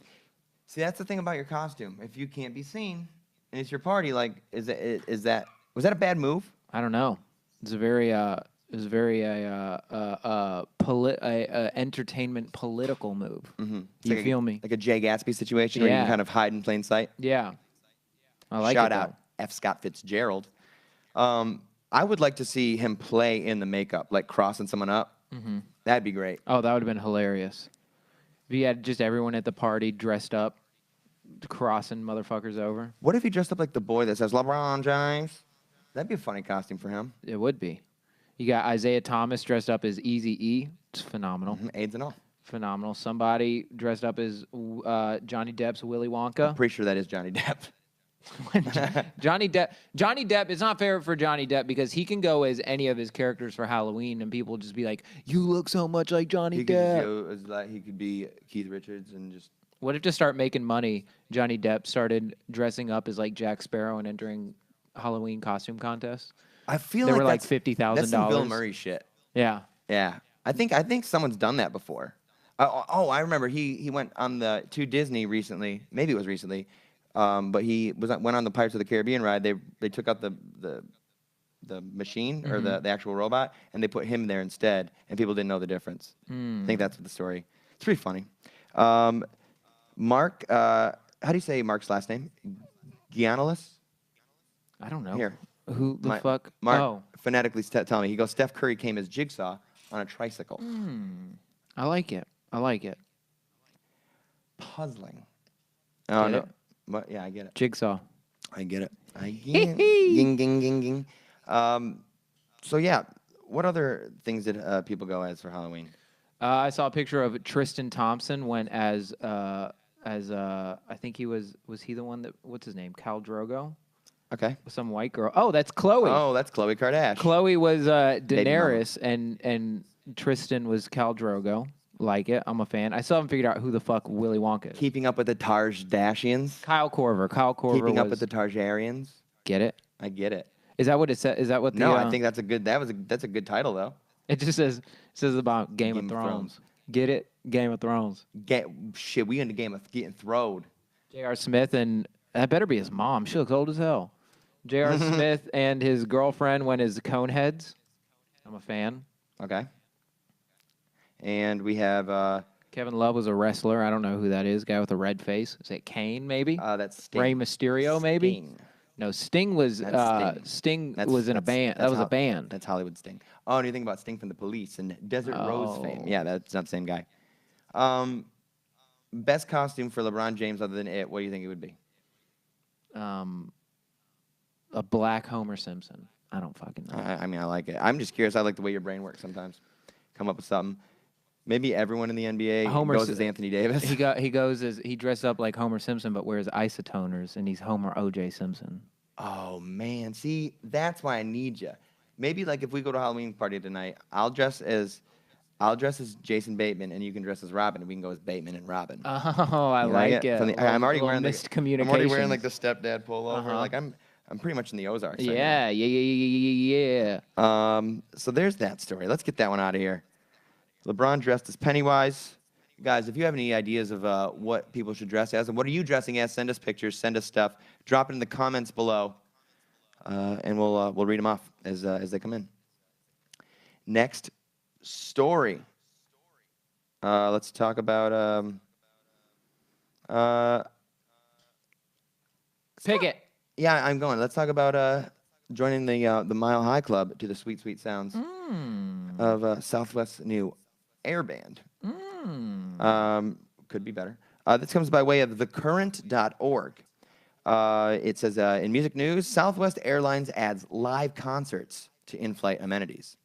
See, that's the thing about your costume. If you can't be seen and it's your party, like, was that a bad move? I don't know. It's a very entertainment political move. Mm-hmm. You feel me? Like a Jay Gatsby situation where you can kind of hide in plain sight. Yeah, I like Shout it. out F. Scott Fitzgerald. I would like to see him play in the makeup, like crossing someone up. Mm-hmm. That'd be great. Oh, that would have been hilarious. If you had just everyone at the party dressed up, crossing motherfuckers over. What if he dressed up like the boy that says LeBron James? That'd be a funny costume for him. It would be. You got Isaiah Thomas dressed up as Eazy-E. It's phenomenal. Mm-hmm. AIDS and all. Phenomenal. Somebody dressed up as Johnny Depp's Willy Wonka. I'm pretty sure that is Johnny Depp. Johnny Depp, it's not fair for Johnny Depp because he can go as any of his characters for Halloween and people just be like, you look so much like Johnny Depp. He could be Keith Richards and just... What if to start making money, Johnny Depp started dressing up as like Jack Sparrow and entering Halloween costume contests? I feel they like were like $50,000. That's some Bill Murray shit. Yeah. Yeah. I think someone's done that before. I remember he went on to Disney recently. Maybe it was recently. But he went on the Pirates of the Caribbean ride. They took out the machine or the actual robot and they put him there instead, and people didn't know the difference. I think that's the story. It's pretty funny. Mark, how do you say Mark's last name? Giannis? I don't know. Here. Who the fuck? Mark phonetically tell me. He goes, Steph Curry came as Jigsaw on a tricycle. I like it. Puzzling. Oh, Get no. it? But, yeah, I get it. Jigsaw. I get it. Ging, ging, ging, ging. So, yeah, what other things did people go as for Halloween? I saw a picture of Tristan Thompson went as I think he was he the one that, what's his name? Khal Drogo? Okay. Some white girl. Oh, that's Chloe. Oh, that's Khloe Kardashian. Chloe was Daenerys and Tristan was Khal Drogo. Like it. I'm a fan. I still haven't figured out who the fuck Willy Wonka is. Keeping up with the Targaryeens. Kyle Korver. Keeping up with the Targaryens. Get it? I get it. Is that what it said? Is that what the... No, I think that's a good title, though. It just says about Game of Thrones. Get it? Game of Thrones. Shit, we in the game of getting throwed. J.R. Smith and... That better be his mom. She looks old as hell. J.R. Smith and his girlfriend went as Coneheads. I'm a fan. Okay. And we have... Kevin Love was a wrestler. I don't know who that is. Guy with a red face. Is it Kane, maybe? That's Sting. Rey Mysterio, maybe? Sting. No, Sting was... Sting was in a band. That was a band. That's Hollywood Sting. Oh, and you think about Sting from The Police and Desert Rose fame. Yeah, that's not the same guy. Best costume for LeBron James other than It, what do you think it would be? A black Homer Simpson. I don't fucking know. I mean, I like it. I'm just curious. I like the way your brain works sometimes. Come up with something. Maybe everyone in the NBA goes as Anthony Davis. He dressed up like Homer Simpson, but wears isotoners, and he's Homer O.J. Simpson. Oh man, see, that's why I need you. Maybe like if we go to a Halloween party tonight, I'll dress as Jason Bateman, and you can dress as Robin, and we can go as Bateman and Robin. Oh, I like it. I'm already wearing like the stepdad pullover. Uh-huh. Like I'm pretty much in the Ozarks. Yeah. So there's that story. Let's get that one out of here. LeBron dressed as Pennywise. Guys, if you have any ideas of what people should dress as and what are you dressing as, send us pictures, send us stuff. Drop it in the comments below, and we'll read them off as they come in. Next story. Let's talk about Pick it. Yeah, I'm going. Let's talk about joining the Mile High Club to the sweet, sweet sounds of Southwest's new Air Band. Could be better. This comes by way of thecurrent.org. It says, in music news, Southwest Airlines adds live concerts to in-flight amenities.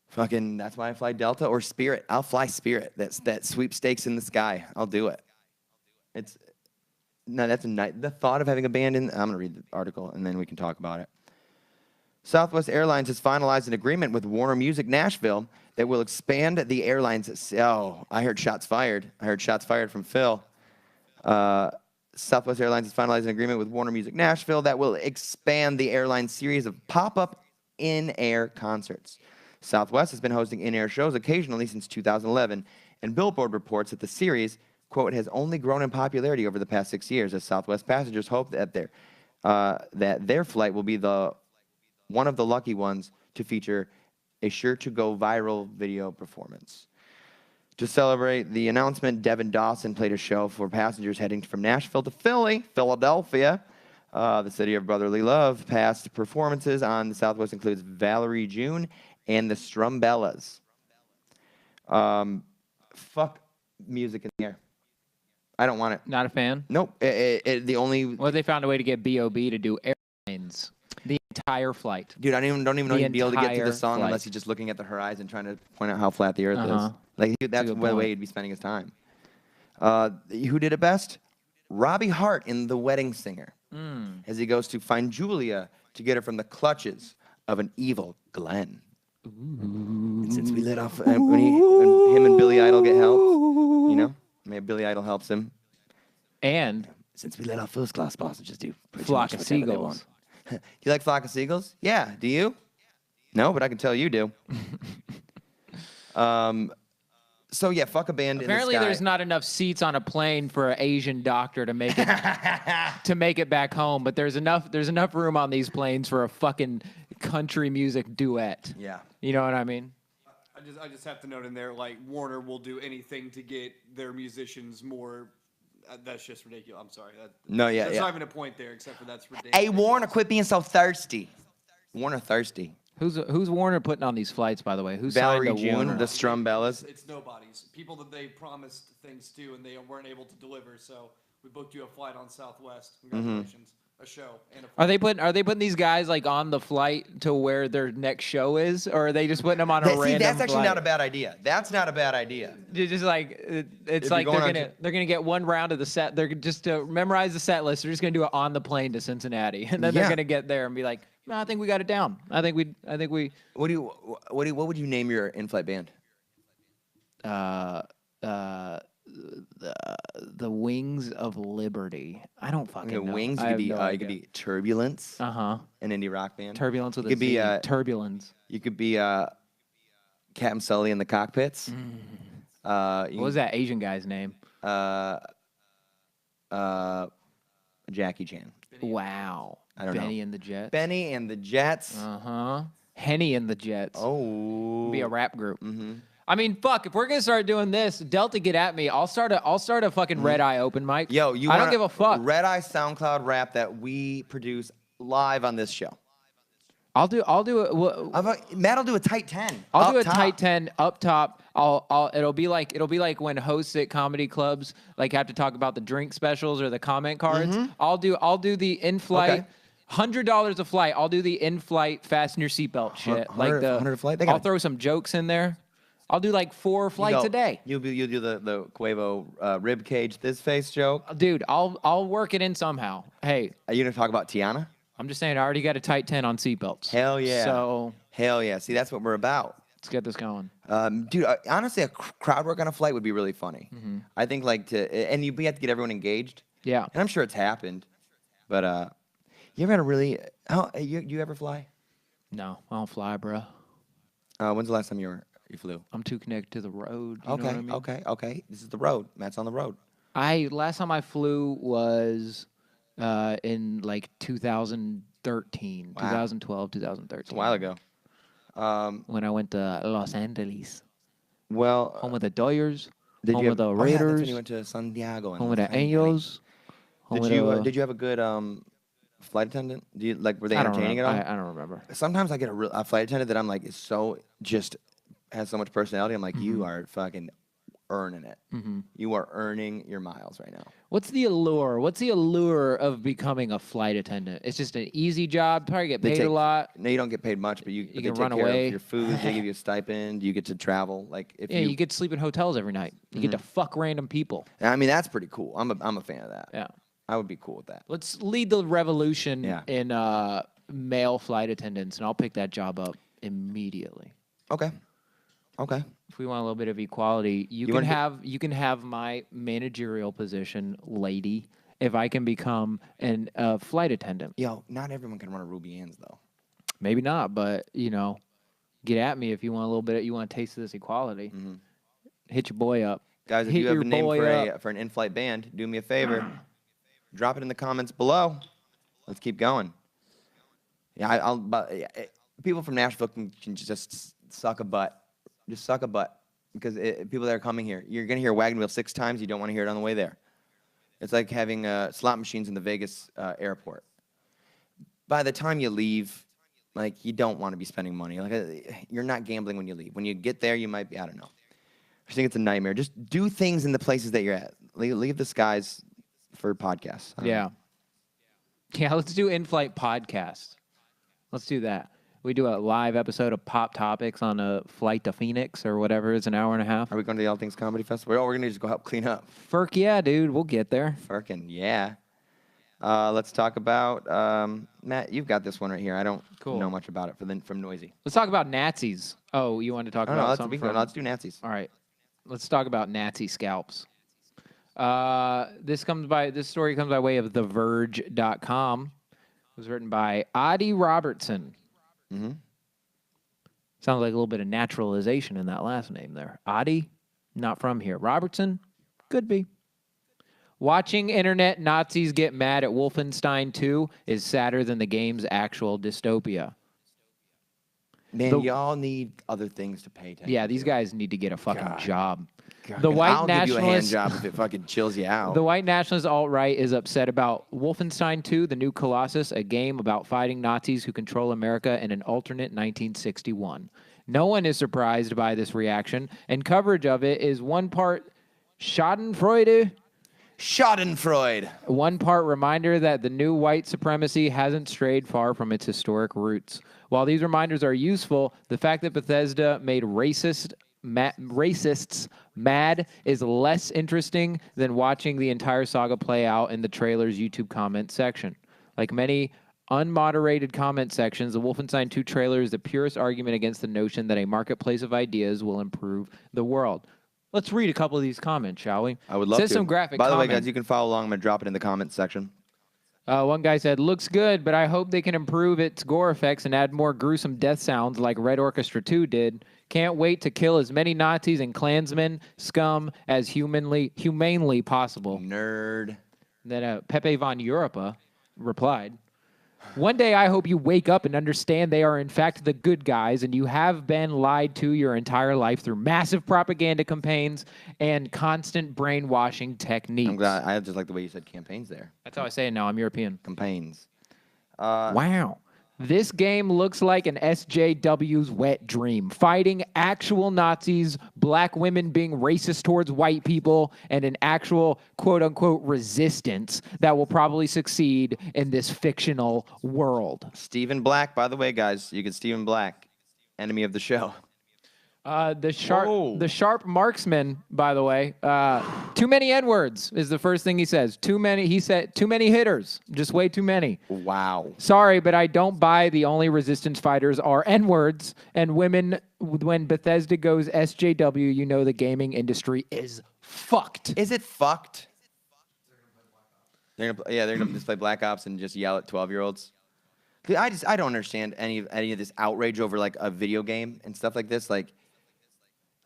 Fucking, that's why I fly Delta or Spirit. I'll fly Spirit. That's that sweepstakes in the sky. I'll do it. That's a nice. The thought of having a band in. I'm gonna read the article and then we can talk about it. Southwest Airlines has finalized an agreement with Warner Music Nashville that will expand the airline's. Oh, I heard shots fired. I heard shots fired from Phil. Southwest Airlines has finalized an agreement with Warner Music Nashville that will expand the airline's series of pop-up in-air concerts. Southwest has been hosting in-air shows occasionally since 2011, and Billboard reports that the series, quote, has only grown in popularity over the past 6 years as Southwest passengers hope that their flight will be one of the lucky ones to feature a sure-to-go viral video performance. To celebrate the announcement, Devin Dawson played a show for passengers heading from Nashville to Philadelphia, the city of brotherly love. Past performances on the Southwest includes Valerie June and the Strumbellas. Fuck music in the air. I don't want it. Not a fan? Nope. The only... Well, they found a way to get B.O.B. to do Airlines. The entire flight. Dude, I don't even know you'd be able to get through the song flight. unless he's just looking at the horizon trying to point out how flat the earth is. Like, that's the way he'd be spending his time. Who did it best? Robbie Hart in The Wedding Singer. As he goes to find Julia to get her from the clutches of an evil Glenn. And since we let off, when him and Billy Idol get help, you know, maybe Billy Idol helps him. And since we let off first class passengers do Flock of Seagulls. Do you like Flock of Seagulls? Yeah. Do you? No, but I can tell you do. So yeah, fuck a band. Apparently, in the sky. there's not enough seats on a plane for an Asian doctor to make it to make it back home. But there's enough room on these planes for a fucking country music duet. Yeah. You know what I mean? I just have to note in there, like, Warner will do anything to get their musicians more. That's just ridiculous. I'm sorry. That's not even a point there, except for that's ridiculous. Hey, Warner, quit being so thirsty. Warner thirsty. Who's Warner putting on these flights, by the way? Who's Valerie signed to June, Warner? the Strumbellas. It's nobody's. People that they promised things to and they weren't able to deliver. So we booked you a flight on Southwest. Congratulations. A show and a flight. Are they putting these guys like on the flight to where their next show is, or are they just putting them on a random that's actually flight? not a bad idea. That's not a bad idea. You're just like it's like they're gonna get one round of the set. They're just to memorize the set list. They're just gonna do it on the plane to Cincinnati, and then they're gonna get there and be like, no, I think we got it down. I think we. What would you name your in-flight band? The Wings of Liberty. I don't fucking know. Wings. You could be Turbulence. An indie rock band. Turbulence with you could be Turbulence. You could be Captain Sully in the Cockpits. What was that Asian guy's name? Jackie Chan. Wow. I don't know. Benny and the Jets. Benny and the Jets. Henny and the Jets. Oh. Be a rap group. I mean, fuck. If we're gonna start doing this, Delta, get at me. I'll start a fucking Red Eye open mic. Yo, I don't give a fuck. Red Eye SoundCloud rap that we produce live on this show. I'll do it. Matt'll do a tight 10. I'll do a tight 10 up top. It'll be like when hosts at comedy clubs like have to talk about the drink specials or the comment cards. I'll do the in-flight. $100 a flight. I'll do the in-flight fasten your seatbelt shit. Like the 100 a flight. I'll throw some jokes in there. I'll do like 4 flights a day. You'll do the Quavo rib cage this face joke. Dude, I'll work it in somehow. Hey, are you gonna talk about Tiana? I'm just saying I already got a tight 10 on seatbelts. Hell yeah. So hell yeah. See, that's what we're about. Let's get this going. Dude, honestly, a crowd work on a flight would be really funny. I think and you have to get everyone engaged. Yeah. And I'm sure it's happened, but you ever had a really? You ever fly? No, I don't fly, bro. When's the last time you flew? I'm too connected to the road. You know what I mean? Okay. This is the road. Matt's on the road. Last time I flew was in like 2013, 2012, 2013. It's a while ago. When I went to Los Angeles. Well, home of the Dodgers, home of the Raiders. That's when you went to Santiago. Home of the Angels. Did you have a good flight attendant? Were they entertaining at all? I don't remember. Sometimes I get a flight attendant that I'm like is so just has so much personality. I'm like, you are fucking earning it. You are earning your miles right now. What's the allure? What's the allure of becoming a flight attendant? It's just an easy job. Probably get paid a lot. No, you don't get paid much, but you can take run care away. of your food. They give you a stipend. You get to travel. Like if you get to sleep in hotels every night. You get to fuck random people. I mean, that's pretty cool. I'm a fan of that. Yeah. I would be cool with that. Let's lead the revolution in male flight attendants, and I'll pick that job up immediately. Okay. If we want a little bit of equality, you can have my managerial position, lady, if I can become a flight attendant. Yo, not everyone can run a Ruby Ann's though. Maybe not, but get at me if you want a little bit. You want a taste of this equality. Hit your boy up, guys. If you have a name for an in-flight band, do me a favor, drop it in the comments below. Let's keep going. Yeah, people from Nashville can just suck a butt. Just suck a butt because people that are coming here, you're going to hear Wagon Wheel 6 times. You don't want to hear it on the way there. It's like having slot machines in the Vegas airport. By the time you leave, like you don't want to be spending money. Like you're not gambling when you leave. When you get there, you might be. I don't know. I think it's a nightmare. Just do things in the places that you're at. Leave the skies for podcasts. Yeah. Let's do in-flight podcasts. Let's do that. We do a live episode of Pop Topics on a flight to Phoenix or whatever. It's an hour and a half. Are we going to the All Things Comedy Festival? Or we're going to just go help clean up. Ferk, yeah, dude. We'll get there. Ferkin, yeah. Let's talk about, Matt, you've got this one right here. I don't know much about it from Noisy. Let's talk about Nazis. Oh, you want to talk about something? Let's do Nazis. All right. Let's talk about Nazi scalps. This story comes by way of TheVerge.com. It was written by Adi Robertson. Sounds like a little bit of naturalization in that last name there. Adi, not from here. Robertson, could be. Watching internet Nazis get mad at Wolfenstein 2 is sadder than the game's actual dystopia. Man, y'all need other things to pay attention to. Yeah, these guys need to get a fucking job. God. I'll give you a hand job if it fucking chills you out. The white nationalist alt-right is upset about Wolfenstein 2, the new Colossus, a game about fighting Nazis who control America in an alternate 1961. No one is surprised by this reaction, and coverage of it is one part Schadenfreude, one part reminder that the new white supremacy hasn't strayed far from its historic roots. While these reminders are useful, the fact that Bethesda made racists mad is less interesting than watching the entire saga play out in the trailer's YouTube comment section. Like many unmoderated comment sections, the Wolfenstein 2 trailer is the purest argument against the notion that a marketplace of ideas will improve the world. Let's read a couple of these comments, shall we? I would love to. Some graphic By the way, guys, you can follow along. I'm going to drop it in the comments section. One guy said, looks good, but I hope they can improve its gore effects and add more gruesome death sounds like Red Orchestra 2 did. Can't wait to kill as many Nazis and Klansmen scum as humanely possible. Nerd. Then Pepe von Europa replied, one day I hope you wake up and understand they are in fact the good guys and you have been lied to your entire life through massive propaganda campaigns and constant brainwashing techniques. I'm glad. I just like the way you said campaigns there. That's how I say it now. I'm European. Campaigns. Wow. This game looks like an SJW's wet dream. Fighting actual Nazis, black women being racist towards white people, and an actual quote-unquote resistance that will probably succeed in this fictional world. Stephen Black, by the way, guys. You get Stephen Black, enemy of the show. The sharp marksman, by the way. Too many N-words is the first thing he says. He said too many hitters. Just way too many. Wow. Sorry, but I don't buy the only resistance fighters are N-words. And women, when Bethesda goes SJW, you know the gaming industry is fucked. Is it fucked? They're gonna just play Black Ops and just yell at 12-year-olds. I don't understand any of this outrage over like a video game and stuff like this. Like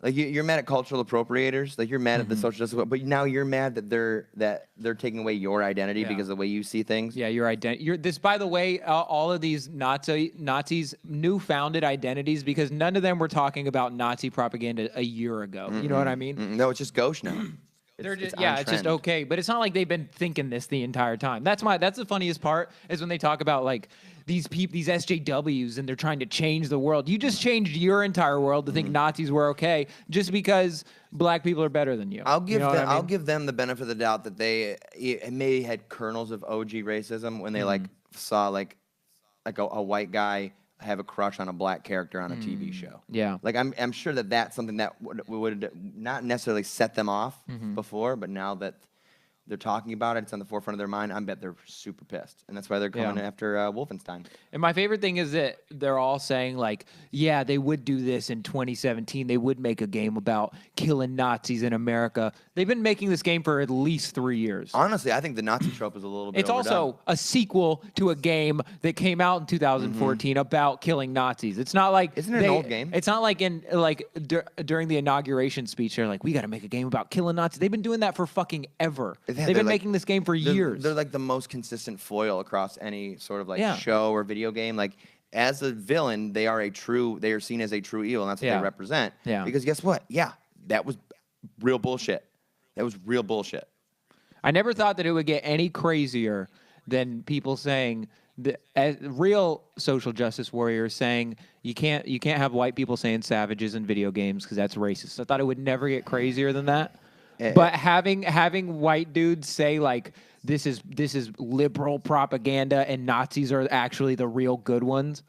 you're mad at cultural appropriators, like you're mad at the social justice, but now you're mad that they're taking away your identity because of the way you see things. Yeah, your identity. By the way, all of these Nazis newfounded identities because none of them were talking about Nazi propaganda a year ago. You know what I mean? No, it's just gauche now. It's just okay, but it's not like they've been thinking this the entire time. That's the funniest part is when they talk about like these SJWs, and they're trying to change the world. You just changed your entire world to think Nazis were okay just because black people are better than you. I'll give you know them. I mean? I'll give them the benefit of the doubt that they maybe had kernels of OG racism when they like saw like a white guy have a crush on a black character on a TV show. Yeah. Like I'm sure that that's something that would not necessarily set them off before, but now that they're talking about it, it's on the forefront of their mind. I bet they're super pissed, and that's why they're coming after Wolfenstein. And my favorite thing is that they're all saying, like, yeah, they would do this in 2017. They would make a game about killing Nazis in America. They've been making this game for at least 3 years. Honestly, I think the Nazi trope is a little bit It's overdone. also a sequel to a game that came out in 2014 about killing Nazis. It's not like Isn't it an old game? It's not like during the inauguration speech they're like, we got to make a game about killing Nazis. They've been doing that for fucking ever. They've been making this game for years. They're like the most consistent foil across any sort of like Yeah. show or video game. Like as a villain, they are seen as a true evil, and that's what Yeah. they represent. Yeah. Because guess what? Yeah, that was real bullshit. That was real bullshit. I never thought that it would get any crazier than people saying as real social justice warriors saying you can't have white people saying savages in video games because that's racist. I thought it would never get crazier than that. But having white dudes say like this is liberal propaganda and Nazis are actually the real good ones,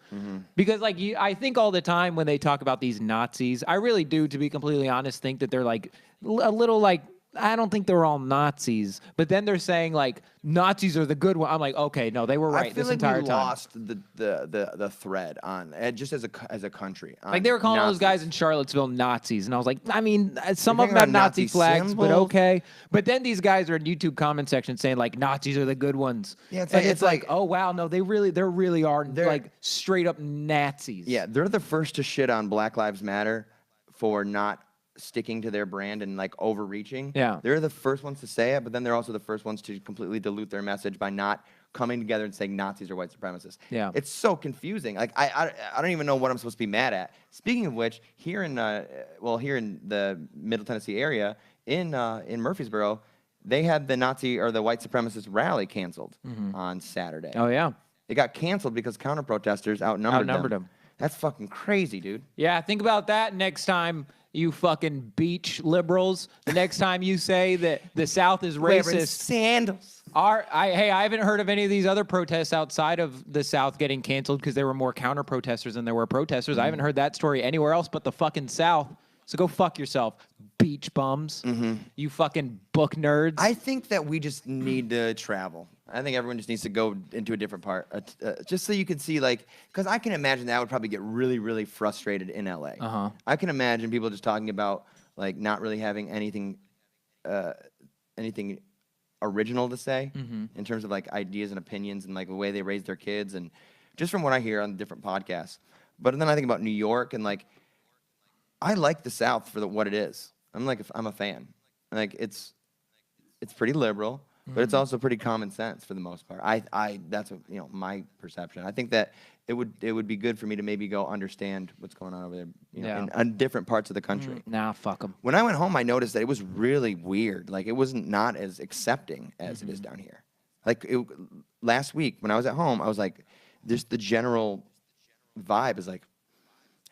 because like I think all the time when they talk about these Nazis, I really do, to be completely honest, think that they're like a little like. I don't think they're all Nazis, but then they're saying like Nazis are the good one. I'm like, okay, no, they were right I feel this like entire we time. lost the thread on just as a country. Like they were calling all those Nazis. guys in Charlottesville Nazis, and I was like, I mean, some You're of them had thinking about Nazi Nazi flags, but symbols? okay. But then these guys are in YouTube comment section saying like Nazis are the good ones. Yeah, it's and like- it's like, oh wow, no, they really are They're- like straight up Nazis. Yeah, they're the first to shit on Black Lives Matter for not sticking to their brand and like overreaching. Yeah. They're the first ones to say it, but then they're also the first ones to completely dilute their message by not coming together and saying Nazis are white supremacists. Yeah. It's so confusing. Like I don't even know what I'm supposed to be mad at. Speaking of which, here in the Middle Tennessee area, in Murfreesboro, they had the Nazi or the white supremacist rally canceled on Saturday. Oh yeah. It got canceled because counter protesters outnumbered them. That's fucking crazy, dude. Yeah, think about that next time, you fucking beach liberals. The next time you say that the South is Wearing racist. sandals. I haven't heard of any of these other protests outside of the South getting canceled because there were more counter protesters than there were protesters. I haven't heard that story anywhere else but the fucking South. So go fuck yourself, beach bums. You fucking book nerds. I think that we just need to travel. I think everyone just needs to go into a different part, just so you can see, like, because I can imagine that would probably get really, really frustrated in LA. I can imagine people just talking about like not really having anything original to say in terms of like ideas and opinions and like the way they raise their kids, and just from what I hear on different podcasts. But then I think about New York, and like I like the South for what it is. I'm a fan. Like it's pretty liberal, but it's also pretty common sense for the most part. That's what, my perception. I think that it would be good for me to maybe go understand what's going on over there, in different parts of the country. Nah, fuck them. When I went home, I noticed that it was really weird. Like it wasn't not as accepting as it is down here. Like last week when I was at home, I was like, the general vibe is like,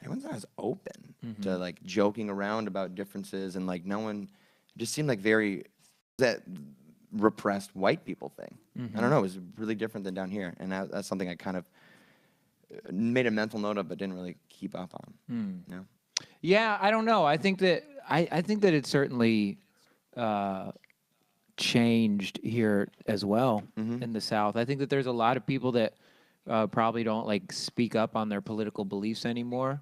everyone's not as open to like joking around about differences, and like no one just seemed like very that repressed white people thing. I don't know. It was really different than down here, and that's something I kind of made a mental note of, but didn't really keep up on. Yeah, I don't know. I think that it certainly changed here as well in the South. I think that there's a lot of people that probably don't like speak up on their political beliefs anymore.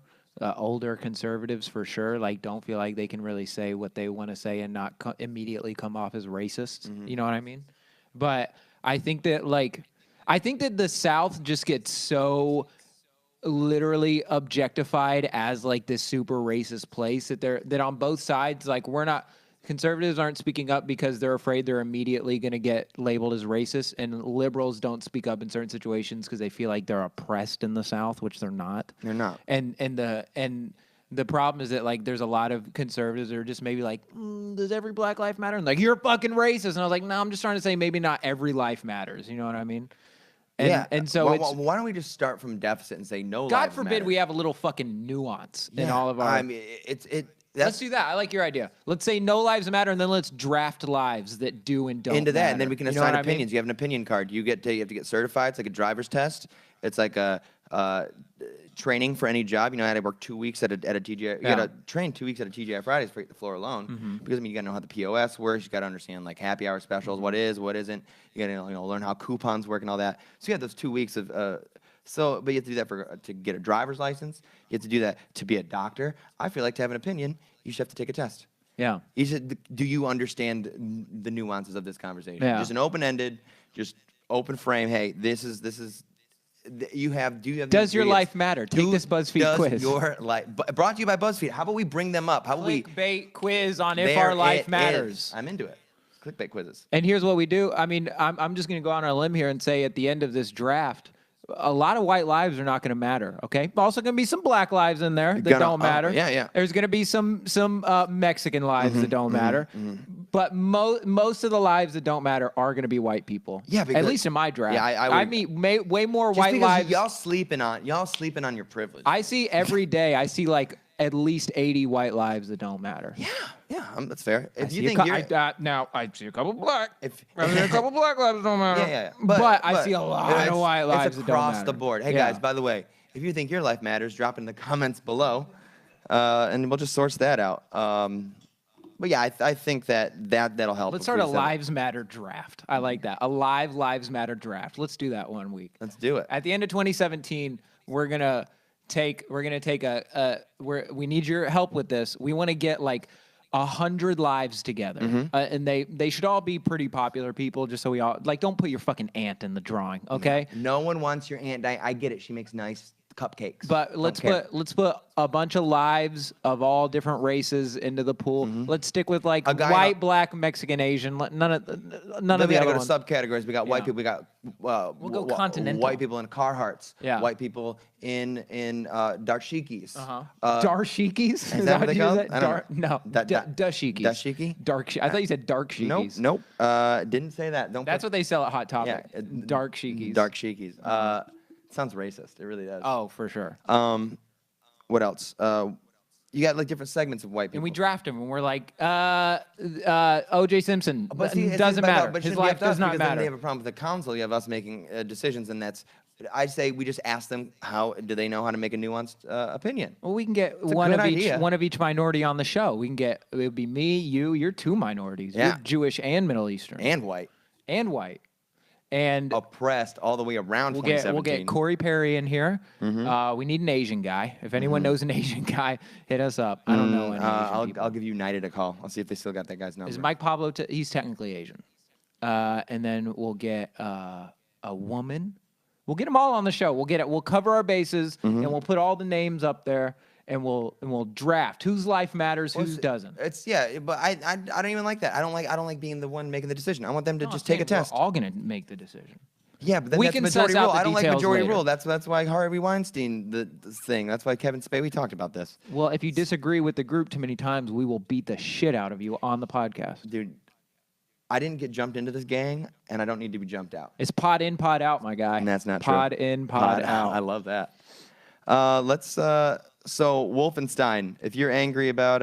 Older conservatives for sure, like don't feel like they can really say what they want to say and not immediately come off as racist. You know what I mean? But I think that the South just gets so literally objectified as like this super racist place that on both sides, like conservatives aren't speaking up because they're afraid they're immediately going to get labeled as racist, and liberals don't speak up in certain situations because they feel like they're oppressed in the South, which they're not. They're not. And the problem is that like there's a lot of conservatives that are just maybe like, does every black life matter? And like, you're fucking racist. And I was like, no, I'm just trying to say maybe not every life matters. You know what I mean? And so why don't we just start from deficit and say no? God lives forbid matter. we have a little fucking nuance in all of our. I mean, Let's do that. I like your idea. Let's say no lives matter, and then let's draft lives that do and don't into that, matter. and then we can You know assign what I mean? opinions. You have an opinion card. You have to get certified. It's like a driver's test. It's like a training for any job. You know, I had to work 2 weeks at a TGI. You got to train 2 weeks at a TGI Fridays before you get the floor alone. Because I mean, you got to know how the POS works. You got to understand like happy hour specials, what is, what isn't. You got to learn how coupons work and all that. So you have those 2 weeks of. But you have to do that to get a driver's license. You have to do that to be a doctor. I feel like to have an opinion, you should have to take a test. Yeah. You should, do you understand the nuances of this conversation? Yeah. Just an open-ended, just open frame. Hey, this is. Do you have? Does your life matter? Take this BuzzFeed quiz. Does your life? Brought to you by BuzzFeed. How about we bring them up? How about we clickbait quiz on if our life matters? I'm into it. Clickbait quizzes. And here's what we do. I mean, I'm just going to go on a limb here and say at the end of this draft, a lot of white lives are not going to matter, okay? Also going to be some black lives in there that don't matter. Yeah. There's going to be some Mexican lives that don't matter. But most of the lives that don't matter are going to be white people. Yeah, at least in my draft. Yeah, I meet way more just white lives. Y'all sleeping on your privilege. I see every day. I see like at least 80 white lives that don't matter. Yeah, that's fair. If you think now I see a couple black. I see a couple black lives that don't matter. Yeah. But I see a lot of white lives that don't matter. It's across the board. Hey guys, by the way, if you think your life matters, drop in the comments below, and we'll just source that out. But yeah, I think that'll help. Let's start a Lives Matter draft. I like that. A live Lives Matter draft. Let's do that one week. Let's do it. At the end of 2017, we need your help with this. We want to get like 100 lives together, and they should all be pretty popular people. Just so we all like, don't put your fucking aunt in the drawing, okay? No one wants your aunt. I get it. She makes nice cupcakes. But let's put a bunch of lives of all different races into the pool. Let's stick with like white, black, Mexican, Asian. None of the other go to subcategories. We got white people. We got we'll go continental. White people in Carhartts. Yeah. White people in darshikis. Darshikis? Is that what they call it? No. Dashikis. Dashiki? I thought you said dark shikis. Nope. Didn't say that. That's what they sell at Hot Topic. Yeah. Dark shikis. Dark shikis. Sounds racist. It really does. Oh, for sure. What else? You got like different segments of white people. And we draft him, and we're like, O.J. Simpson doesn't matter. His life does not matter. Then they have a problem with the council. You have us making decisions, and that's. I'd say we just ask them how do they know how to make a nuanced opinion. Well, we can get one of each minority on the show. We can get it would be me, you. You're two minorities. Yeah. You're Jewish and Middle Eastern And white. And oppressed all the way around. We'll get Corey Perry in here. We need an Asian guy. If anyone knows an Asian guy, hit us up. I don't know any Asian people. I'll give United a call. I'll see if they still got that guy's number. Is Mike Pablo? He's technically Asian. And then we'll get a woman. We'll get them all on the show. We'll cover our bases and we'll put all the names up there. And we'll draft whose life matters, whose doesn't. But I don't even like that. I don't like being the one making the decision. I want them to just take a test. We're all gonna make the decision. Yeah, but then that's majority rule. I don't like majority rule. That's why Harvey Weinstein the thing. That's why Kevin Spacey. We talked about this. Well, if you disagree with the group too many times, we will beat the shit out of you on the podcast, dude. I didn't get jumped into this gang, and I don't need to be jumped out. It's pod in, pod out, my guy. And that's not true. Pod in, pod out. I love that. So Wolfenstein, if you're angry about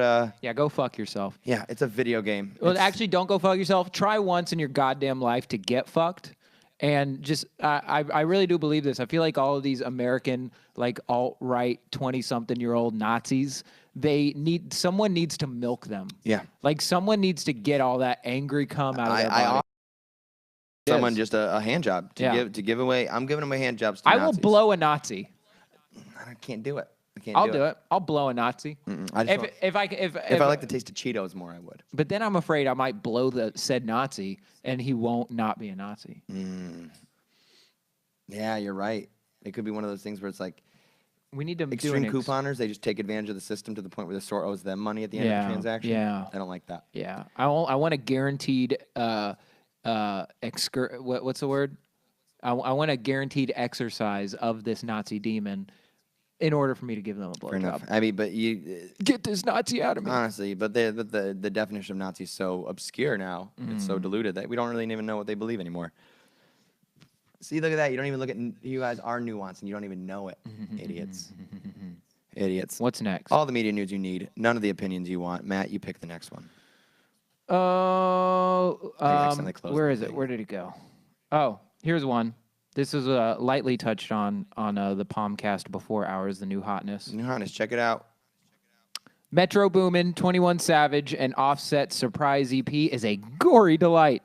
go fuck yourself. Yeah, it's a video game. Well, actually, don't go fuck yourself. Try once in your goddamn life to get fucked, and just I really do believe this. I feel like all of these American like alt-right 20-something-year-old Nazis, someone needs to milk them. Yeah, like someone needs to get all that angry cum out of their body. Someone just a hand job to give away. I'm giving them a hand jobs to Nazis. I will blow a Nazi. I can't do it. I'll do it. I'll blow a Nazi. If I like the taste of Cheetos more, I would. But then I'm afraid I might blow the said Nazi, and he won't not be a Nazi. Yeah, you're right. It could be one of those things where it's like we need to extreme couponers. They just take advantage of the system to the point where the store owes them money at the end of the transaction. Yeah, I don't like that. Yeah, I want a guaranteed what's the word? I want a guaranteed exercise of this Nazi demon. In order for me to give them a blowjob. I mean, but you get this Nazi out of me. Honestly, but the definition of Nazi is so obscure now. It's so diluted that we don't really even know what they believe anymore. See, look at that. You don't even look at you guys are nuanced, and you don't even know it. Idiots. Idiots. What's next? All the media news you need. None of the opinions you want. Matt, you pick the next one. Oh, where is it? thing. Where did it go? Oh, here's one. This is lightly touched on the Palmcast before hours, the new hotness. New hotness. Check it out. Metro Boomin, 21 Savage, and Offset surprise EP is a gory delight.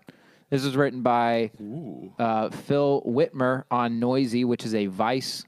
This was written by Phil Whitmer on Noisy, which is a Vice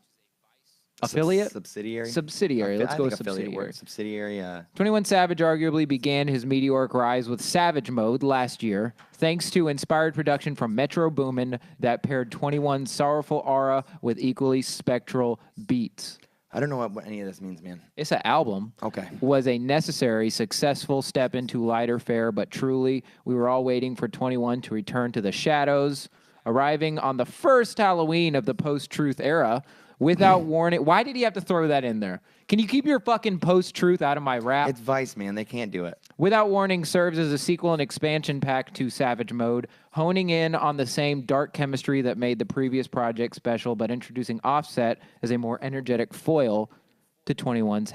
affiliate? Subsidiary? Subsidiary. Let's go with subsidiary. Subsidiary, 21 Savage arguably began his meteoric rise with Savage Mode last year, thanks to inspired production from Metro Boomin that paired 21's sorrowful aura with equally spectral beats. I don't know what any of this means, man. It's an album. Okay. Was a necessary, successful step into lighter fare, but truly, we were all waiting for 21 to return to the shadows, arriving on the first Halloween of the post-truth era without warning. Why did he have to throw that in there? Can you keep your fucking post-truth out of my rap? It's Vice, man. They can't do it. Without Warning serves as a sequel and expansion pack to Savage Mode, honing in on the same dark chemistry that made the previous project special, but introducing Offset as a more energetic foil to 21's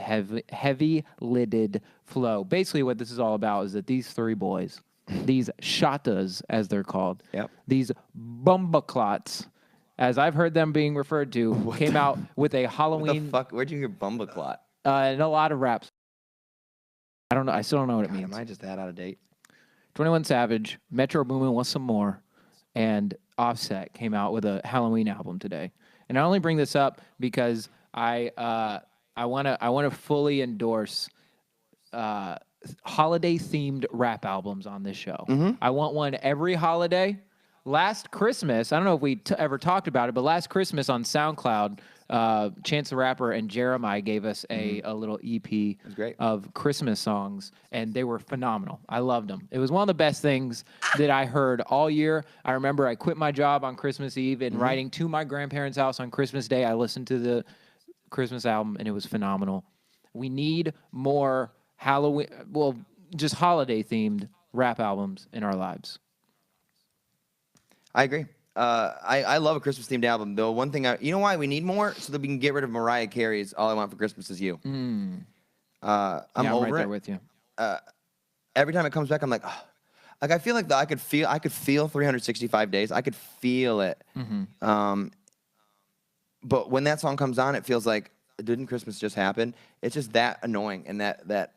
heavy-lidded flow. Basically, what this is all about is that these three boys, these shatas, as they're called, these bumbaclots, as I've heard them being referred to, came out with a Halloween... What the fuck? Where'd you hear bumbaclot? In a lot of raps. I don't know. I still don't know what it means. Am I just that out of date? 21 Savage, Metro Boomin wants some more, and Offset came out with a Halloween album today. And I only bring this up because I want to fully endorse holiday themed rap albums on this show. I want one every holiday. Last Christmas, I don't know if we ever talked about it, but last Christmas on SoundCloud, Chance the Rapper and Jeremiah gave us a little EP of Christmas songs, and they were phenomenal. I loved them. It was one of the best things that I heard all year. I remember I quit my job on Christmas Eve, and riding to my grandparents' house on Christmas Day, I listened to the Christmas album, and it was phenomenal. We need more Halloween, well, just holiday-themed rap albums in our lives. I agree. I love a Christmas-themed album, though. One thing, you know why we need more? So that we can get rid of Mariah Carey's "All I Want for Christmas Is You." I'm over right there it. with you. Every time it comes back, I'm like, oh. Like I feel like I could feel 365 days. I could feel it. But when that song comes on, it feels like, didn't Christmas just happen? It's just that annoying and that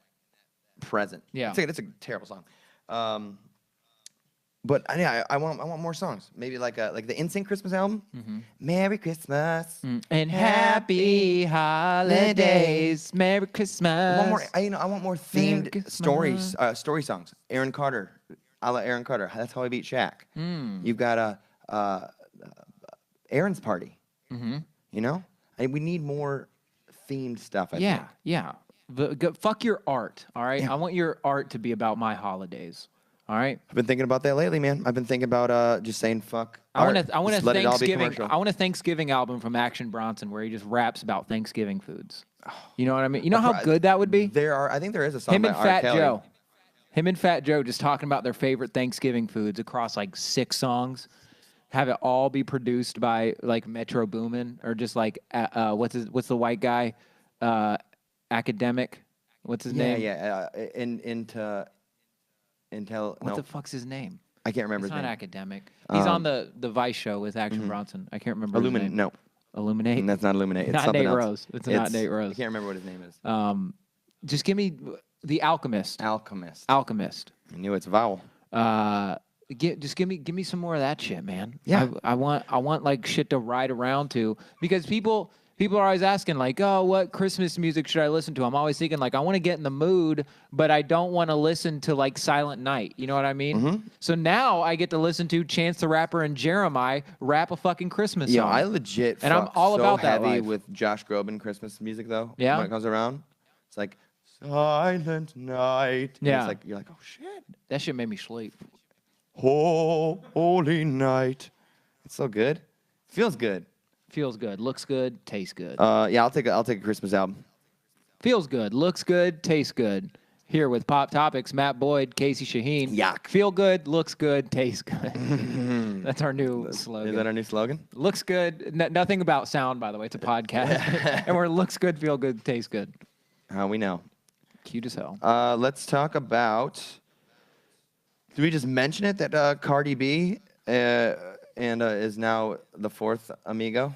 present. Yeah, it's a terrible song. But yeah, I want more songs. Maybe like the NSYNC Christmas album. Merry Christmas and Happy Holidays. Merry Christmas. I want more themed story songs. Aaron Carter, a la Aaron Carter. That's how I beat Shaq. You've got Aaron's Party. You know, we need more themed stuff. I think. Yeah. Fuck your art. All right. Yeah. I want your art to be about my holidays. All right. I've been thinking about that lately, man. I've been thinking about just saying fuck. I want a Thanksgiving album from Action Bronson where he just raps about Thanksgiving foods. You know what I mean? You know how good that would be? I think there is a song by Fat Joe. Him and Fat Joe just talking about their favorite Thanksgiving foods across like 6 songs. Have it all be produced by like Metro Boomin or just like what's the white guy? Academic. What's his name? What the fuck's his name? I can't remember. It's not Academic. He's on the Vice show with Action Bronson. I can't remember. Illuminate. No. Illuminate. And that's not Illuminate. It's not something Nate else. Rose. It's not Nate Rose. I can't remember what his name is. Just give me The Alchemist. Alchemist. I knew it's a vowel. Just give me some more of that shit, man. Yeah. I want like shit to ride around to because people are always asking like, oh, what Christmas music should I listen to? I'm always thinking like, I want to get in the mood, but I don't want to listen to like Silent Night. You know what I mean? So now I get to listen to Chance the Rapper and Jeremiah rap a fucking Christmas song. Yeah, I legit and I'm all about that heavy life. with Josh Groban Christmas music though. Yeah. When it comes around, it's like Silent Night. And yeah. It's like you're like, oh shit. That shit made me sleep. Holy night. It's so good. Feels good. Feels good. Looks good. Tastes good. Yeah, I'll take a Christmas album. Feels good. Looks good. Tastes good. Here with Pop Topics, Matt Boyd, Casey Shaheen. Yuck. Feel good, looks good, tastes good. That's our new slogan. Is that our new slogan? Looks good. Nothing about sound, by the way. It's a podcast. And we're looks good, feel good, tastes good. How we know. Cute as hell. Let's talk about... Did we just mention it that Cardi B is now the fourth amigo?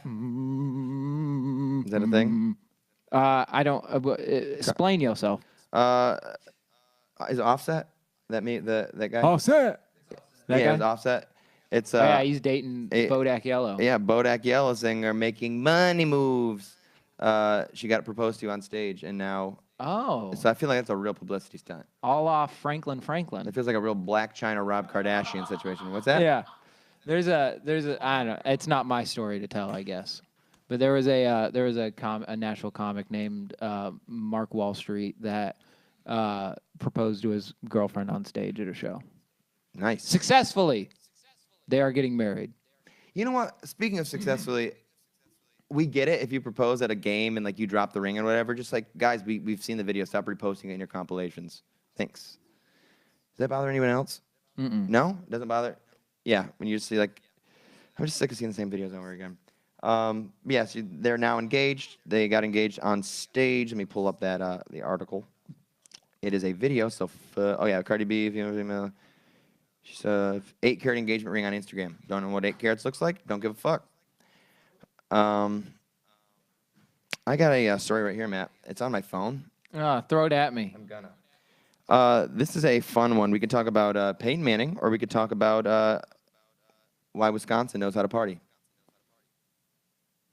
Is that a thing? I don't... explain yourself. Is Offset that guy? Offset. That guy? It's Offset. It's yeah, he's dating Bodak Yellow. Yeah, Bodak Yellow singer making money moves. She got proposed to on stage, and now. Oh. So I feel like that's a real publicity stunt. All off Franklin. It feels like a real Black China Rob Kardashian situation. What's that? Yeah. There's a I don't know. It's not my story to tell, I guess. But there was a Nashville comic named Mark Wall Street that proposed to his girlfriend on stage at a show. Nice. Successfully. They are getting married. You know what? Speaking of successfully, we get it if you propose at a game and like you drop the ring or whatever. Just like, guys, we've seen the video. Stop reposting it in your compilations. Thanks. Does that bother anyone else? Mm-mm. No? It doesn't bother? Yeah. When you see like, I'm just sick of seeing the same videos over again. Yes, they're now engaged. They got engaged on stage. Let me pull up that the article. It is a video. So, oh yeah, Cardi B. If you know, she's a 8-carat engagement ring on Instagram. Don't know what 8 carats looks like. Don't give a fuck. I got a story right here, Matt. It's on my phone. Throw it at me. I'm gonna. This is a fun one. We could talk about Peyton Manning, or we could talk about why Wisconsin knows how to party.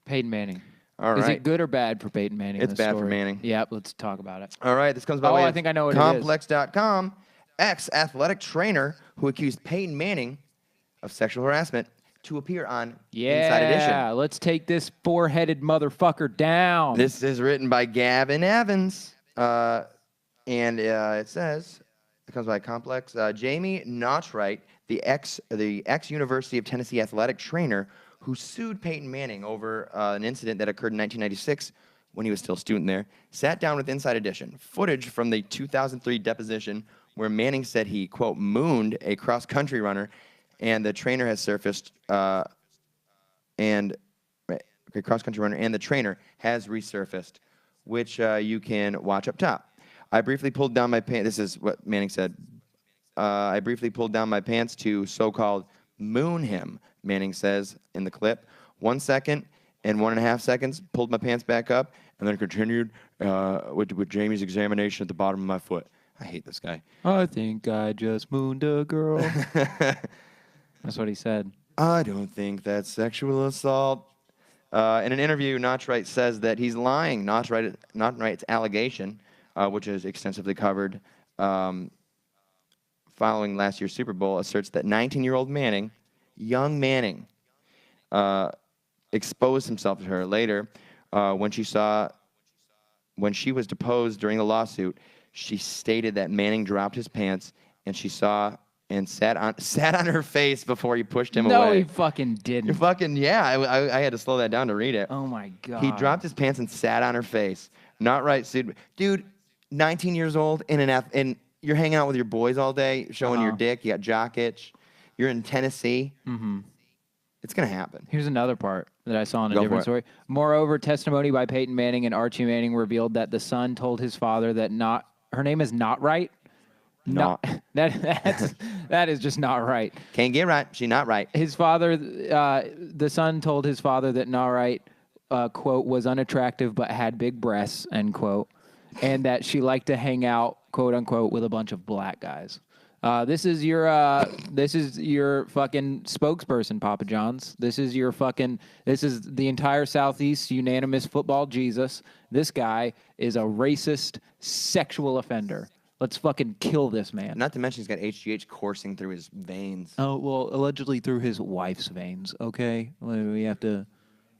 Peyton Manning. All right. Is it good or bad for Peyton Manning? It's bad for Manning. Yep, let's talk about it. All right, this comes by way I of think I know what Complex.com. Ex-athletic trainer who accused Peyton Manning of sexual harassment to appear on Inside Edition. Yeah, let's take this 4-headed motherfucker down. This is written by Gavin Evans, and it says, it comes by Complex. Jamie Naughtright, the ex-University of Tennessee athletic trainer who sued Peyton Manning over an incident that occurred in 1996 when he was still a student there, sat down with Inside Edition. Footage from the 2003 deposition where Manning said he, quote, mooned a cross-country runner, and the trainer has surfaced, and a cross-country runner and the trainer has resurfaced, which you can watch up top. I briefly pulled down my pants. This is what Manning said. I briefly pulled down my pants to so-called moon him, Manning says in the clip. 1 second and 1.5 seconds, pulled my pants back up, and then continued with Jamie's examination at the bottom of my foot. I hate this guy. I think I just mooned a girl. That's what he said. I don't think that's sexual assault. In an interview, Naughtright says that he's lying. Naughtright's allegation, which is extensively covered following last year's Super Bowl, asserts that 19-year-old Manning, young Manning, exposed himself to her later when she was deposed during the lawsuit. She stated that Manning dropped his pants and she saw and sat on her face before he pushed him away. No, he fucking didn't. You're fucking, yeah. I had to slow that down to read it. Oh, my God. He dropped his pants and sat on her face. Not right, dude. 19 years old and you're hanging out with your boys all day, showing your dick. You got jock itch. You're in Tennessee. Mm-hmm. It's going to happen. Here's another part that I saw in a different story. Moreover, testimony by Peyton Manning and Archie Manning revealed that the son told his father that her name is not right. No. That is just not right. Can't get right. She not right. His father, the son told his father that not right, quote, was unattractive but had big breasts, end quote, and that she liked to hang out, quote unquote, with a bunch of black guys. This is your fucking spokesperson, Papa John's. This is the entire Southeast unanimous football Jesus. This guy is a racist sexual offender. Let's fucking kill this man. Not to mention he's got HGH coursing through his veins. Oh, well, allegedly through his wife's veins, okay? We have to,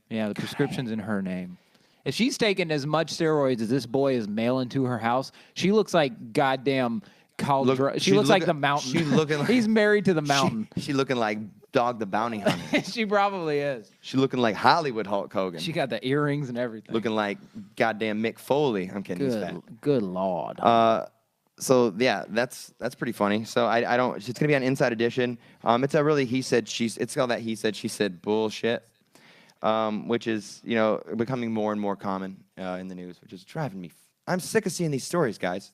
the prescription's in her name. If she's taking as much steroids as this boy is mailing to her house, she looks like goddamn she looks like the mountain. She's looking like, he's married to the mountain. She looking like Dog the Bounty Hunter. She probably is. She looking like Hollywood Hulk Hogan. She got the earrings and everything. Looking like goddamn Mick Foley. I'm kidding. He's fat. Good Lord. So yeah, that's pretty funny. So I don't. It's gonna be on Inside Edition. It's a really he said she's. It's all that he said she said bullshit, which is becoming more and more common in the news, which is driving me. I'm sick of seeing these stories, guys.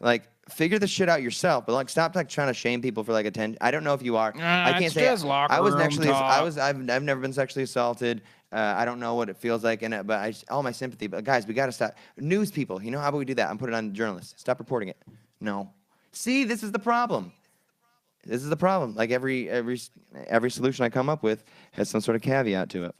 Like, figure the shit out yourself, but like, stop like trying to shame people for like attention. I don't know if you are. I can't say I was actually. I've never been sexually assaulted. I don't know what it feels like, but all my sympathy. But guys, we got to stop. News people, how about we do that? I'm putting it on journalists. Stop reporting it. No. See, this is the problem. This is the problem. Like every solution I come up with has some sort of caveat to it.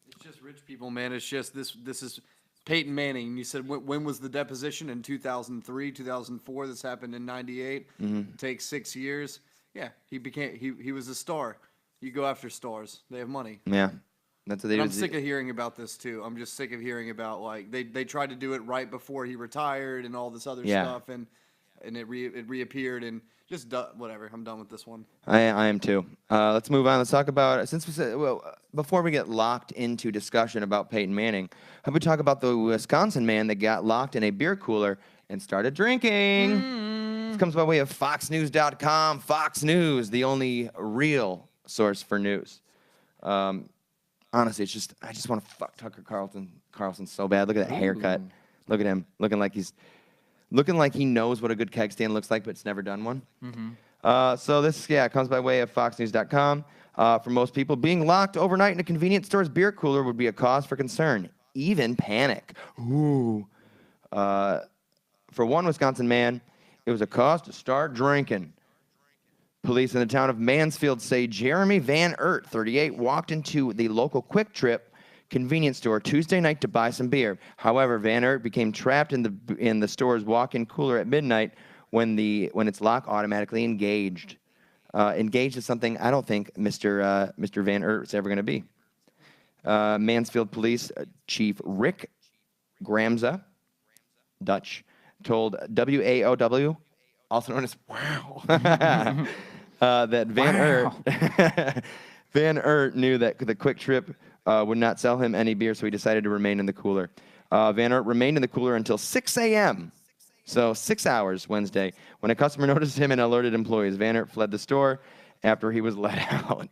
It's just rich people, man. It's just this is Peyton Manning. You said when was the deposition? In 2003, 2004. This happened in '98. It takes 6 years. Yeah, he was a star. You go after stars. They have money. Yeah. That's what they do. I'm sick of hearing about this too. I'm just sick of hearing about like they tried to do it right before he retired and all this other stuff and it reappeared and just whatever. I'm done with this one. I am too. Let's move on. Let's talk about before we get locked into discussion about Peyton Manning, how about we talk about the Wisconsin man that got locked in a beer cooler and started drinking. This comes by way of FoxNews.com. Fox News, the only real source for news. Honestly, I just want to fuck Tucker Carlson so bad. Look at that haircut. Look at him, looking like he knows what a good keg stand looks like, but it's never done one. So this, comes by way of FoxNews.com. For most people, being locked overnight in a convenience store's beer cooler would be a cause for concern, even panic. Ooh. For one Wisconsin man, it was a cause to start drinking. Police in the town of Mansfield say Jeremy Van Ert, 38, walked into the local Quick Trip convenience store Tuesday night to buy some beer. However, Van Ert became trapped in the store's walk-in cooler at midnight when its lock automatically engaged. Engaged is something I don't think Mr. Van Ert is ever going to be. Mansfield Police Chief Rick Gramza, Dutch, told WAOW, also known as Wow, that Van Ert knew that the Quick Trip would not sell him any beer, so he decided to remain in the cooler. Van Ert remained in the cooler until 6 a.m., so 6 hours Wednesday. When a customer noticed him and alerted employees, Van Ert fled the store after he was let out.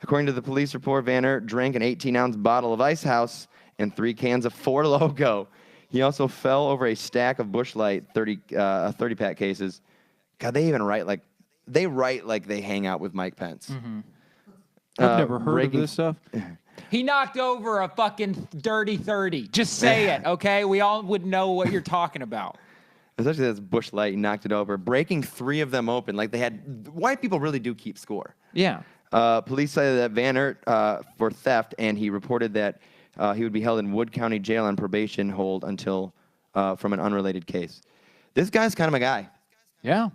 According to the police report, Van Ert drank an 18-ounce bottle of Ice House and 3 cans of Four Loko. He also fell over a stack of Busch Light 30-pack cases. God, they even write like they hang out with Mike Pence. I've never heard of this stuff. He knocked over a fucking dirty 30. Just say it, okay? We all would know what you're talking about. Especially this Busch Light, he knocked it over, breaking 3 of them open. Like white people really do keep score. Yeah. Police cited that Van Ert for theft, and he reported that he would be held in Wood County Jail on probation hold until from an unrelated case. This guy's kind of my guy. Yeah.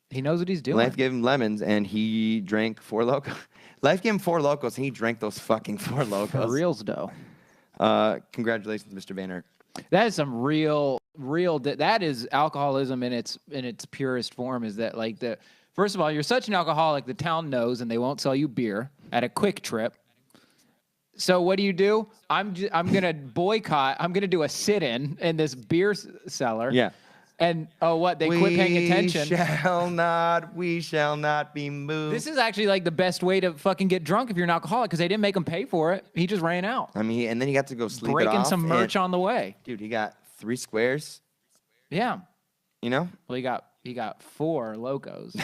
He knows what he's doing. Life gave him lemons, and he drank Four Loko. Life gave him Four Locos, and he drank those fucking Four Locos. For reals, though. Congratulations, Mr. Van Ert. That is some real. That is alcoholism in its purest form. Is that like first of all, you're such an alcoholic, the town knows, and they won't sell you beer at a Quick Trip. So what do? I'm gonna boycott. I'm gonna do a sit-in in this beer cellar. Yeah. And they quit paying attention. We shall not be moved. This is actually like the best way to fucking get drunk if you're an alcoholic because they didn't make him pay for it. He just ran out. I mean, and then he got to go sleep it off. Breaking some merch on the way. Dude, he got 3 squares. Yeah. You know? Well, he got 4 Locos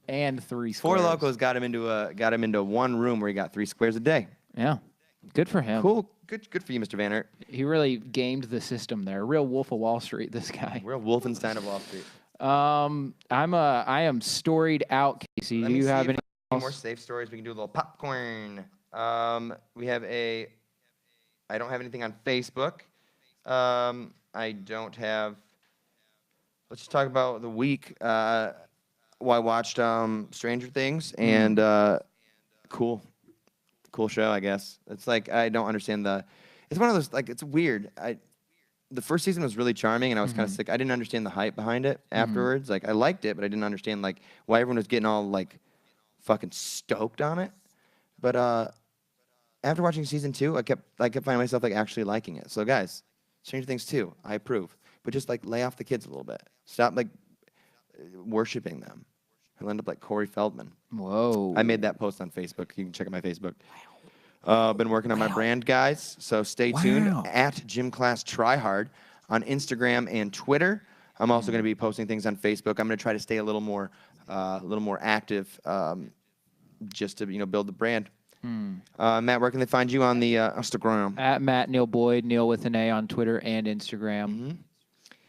and 3 4 squares. Locos got him into one room where he got 3 squares a day. Yeah. Good for him. Cool. Good for you, Mr. Van Ert. He really gamed the system there. Real Wolf of Wall Street, this guy. Real Wolfenstein of Wall Street. I am storied out, Casey. Do you have any more safe stories? We can do a little popcorn. I don't have anything on Facebook. I don't have. Let's just talk about the week. I watched Stranger Things and cool show, I guess. It's like I don't understand it's one of those, like, it's weird. The first season was really charming and I was kind of sick. I didn't understand the hype behind it afterwards. Like, I liked it, but I didn't understand like why everyone was getting all like fucking stoked on it. But after watching season 2, I kept finding myself like actually liking it. So guys, Stranger Things 2, I approve. But just like lay off the kids a little bit. Stop like worshiping them. He'll end up like Corey Feldman. Whoa. I made that post on Facebook. You can check out my Facebook. Been working on my brand, guys. So stay tuned at Gym Class Tryhard on Instagram and Twitter. I'm also going to be posting things on Facebook. I'm going to try to stay a little more active, just to build the brand. Matt, where can they find you on the Instagram? At Matt Neil Boyd, Neil with an A on Twitter and Instagram.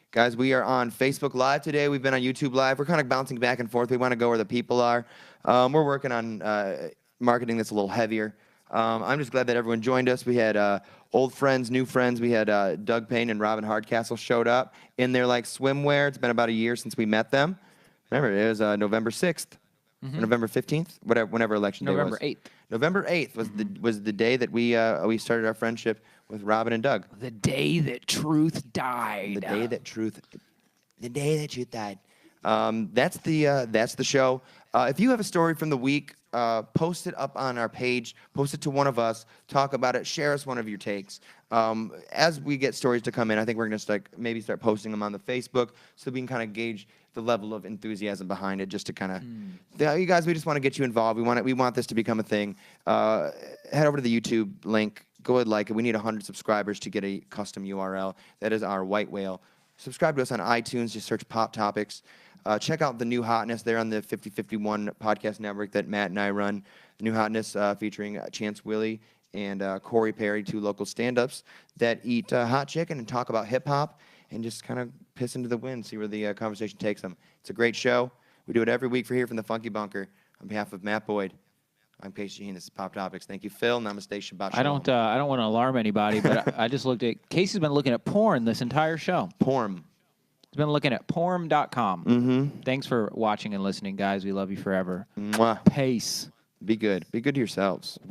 Guys, we are on Facebook Live today. We've been on YouTube Live. We're kind of bouncing back and forth. We want to go where the people are. We're working on marketing that's a little heavier. I'm just glad that everyone joined us. We had old friends, new friends. We had Doug Payne and Robin Hardcastle showed up in their like swimwear. It's been about a year since we met them. Remember, it was November 6th, or November 15th, whenever election day was. November 8th. November 8th was the day that we started our friendship with Robin and Doug. The day that truth died. The day that truth died. That's the show. If you have a story from the week, post it up on our page. Post it to one of us. Talk about it. Share us one of your takes. As we get stories to come in, I think we're going to maybe start posting them on the Facebook so we can kind of gauge the level of enthusiasm behind it, just to kind of, you guys, we just want to get you involved. We want this to become a thing. Head over to the YouTube link. Go ahead, like it. We need 100 subscribers to get a custom URL. That is our white whale. Subscribe to us on iTunes. Just search Pop Topics. Check out the New Hotness there on the 5051 podcast network that Matt and I run. The New Hotness featuring Chance Willie and Corey Perry, 2 local stand-ups that eat hot chicken and talk about hip-hop and just kind of piss into the wind, see where the conversation takes them. It's a great show. We do it every week for here from the Phunky Bunker. On behalf of Matt Boyd, I'm Casey Shaheen. This is Pop Topics. Thank you, Phil. Namaste. Shabbat shalom. I don't want to alarm anybody, but I just looked at Casey's been looking at porn this entire show. Porn. He's been looking at porn.com. Mm-hmm. Thanks for watching and listening, guys. We love you forever. Mwah. Peace. Be good. Be good to yourselves.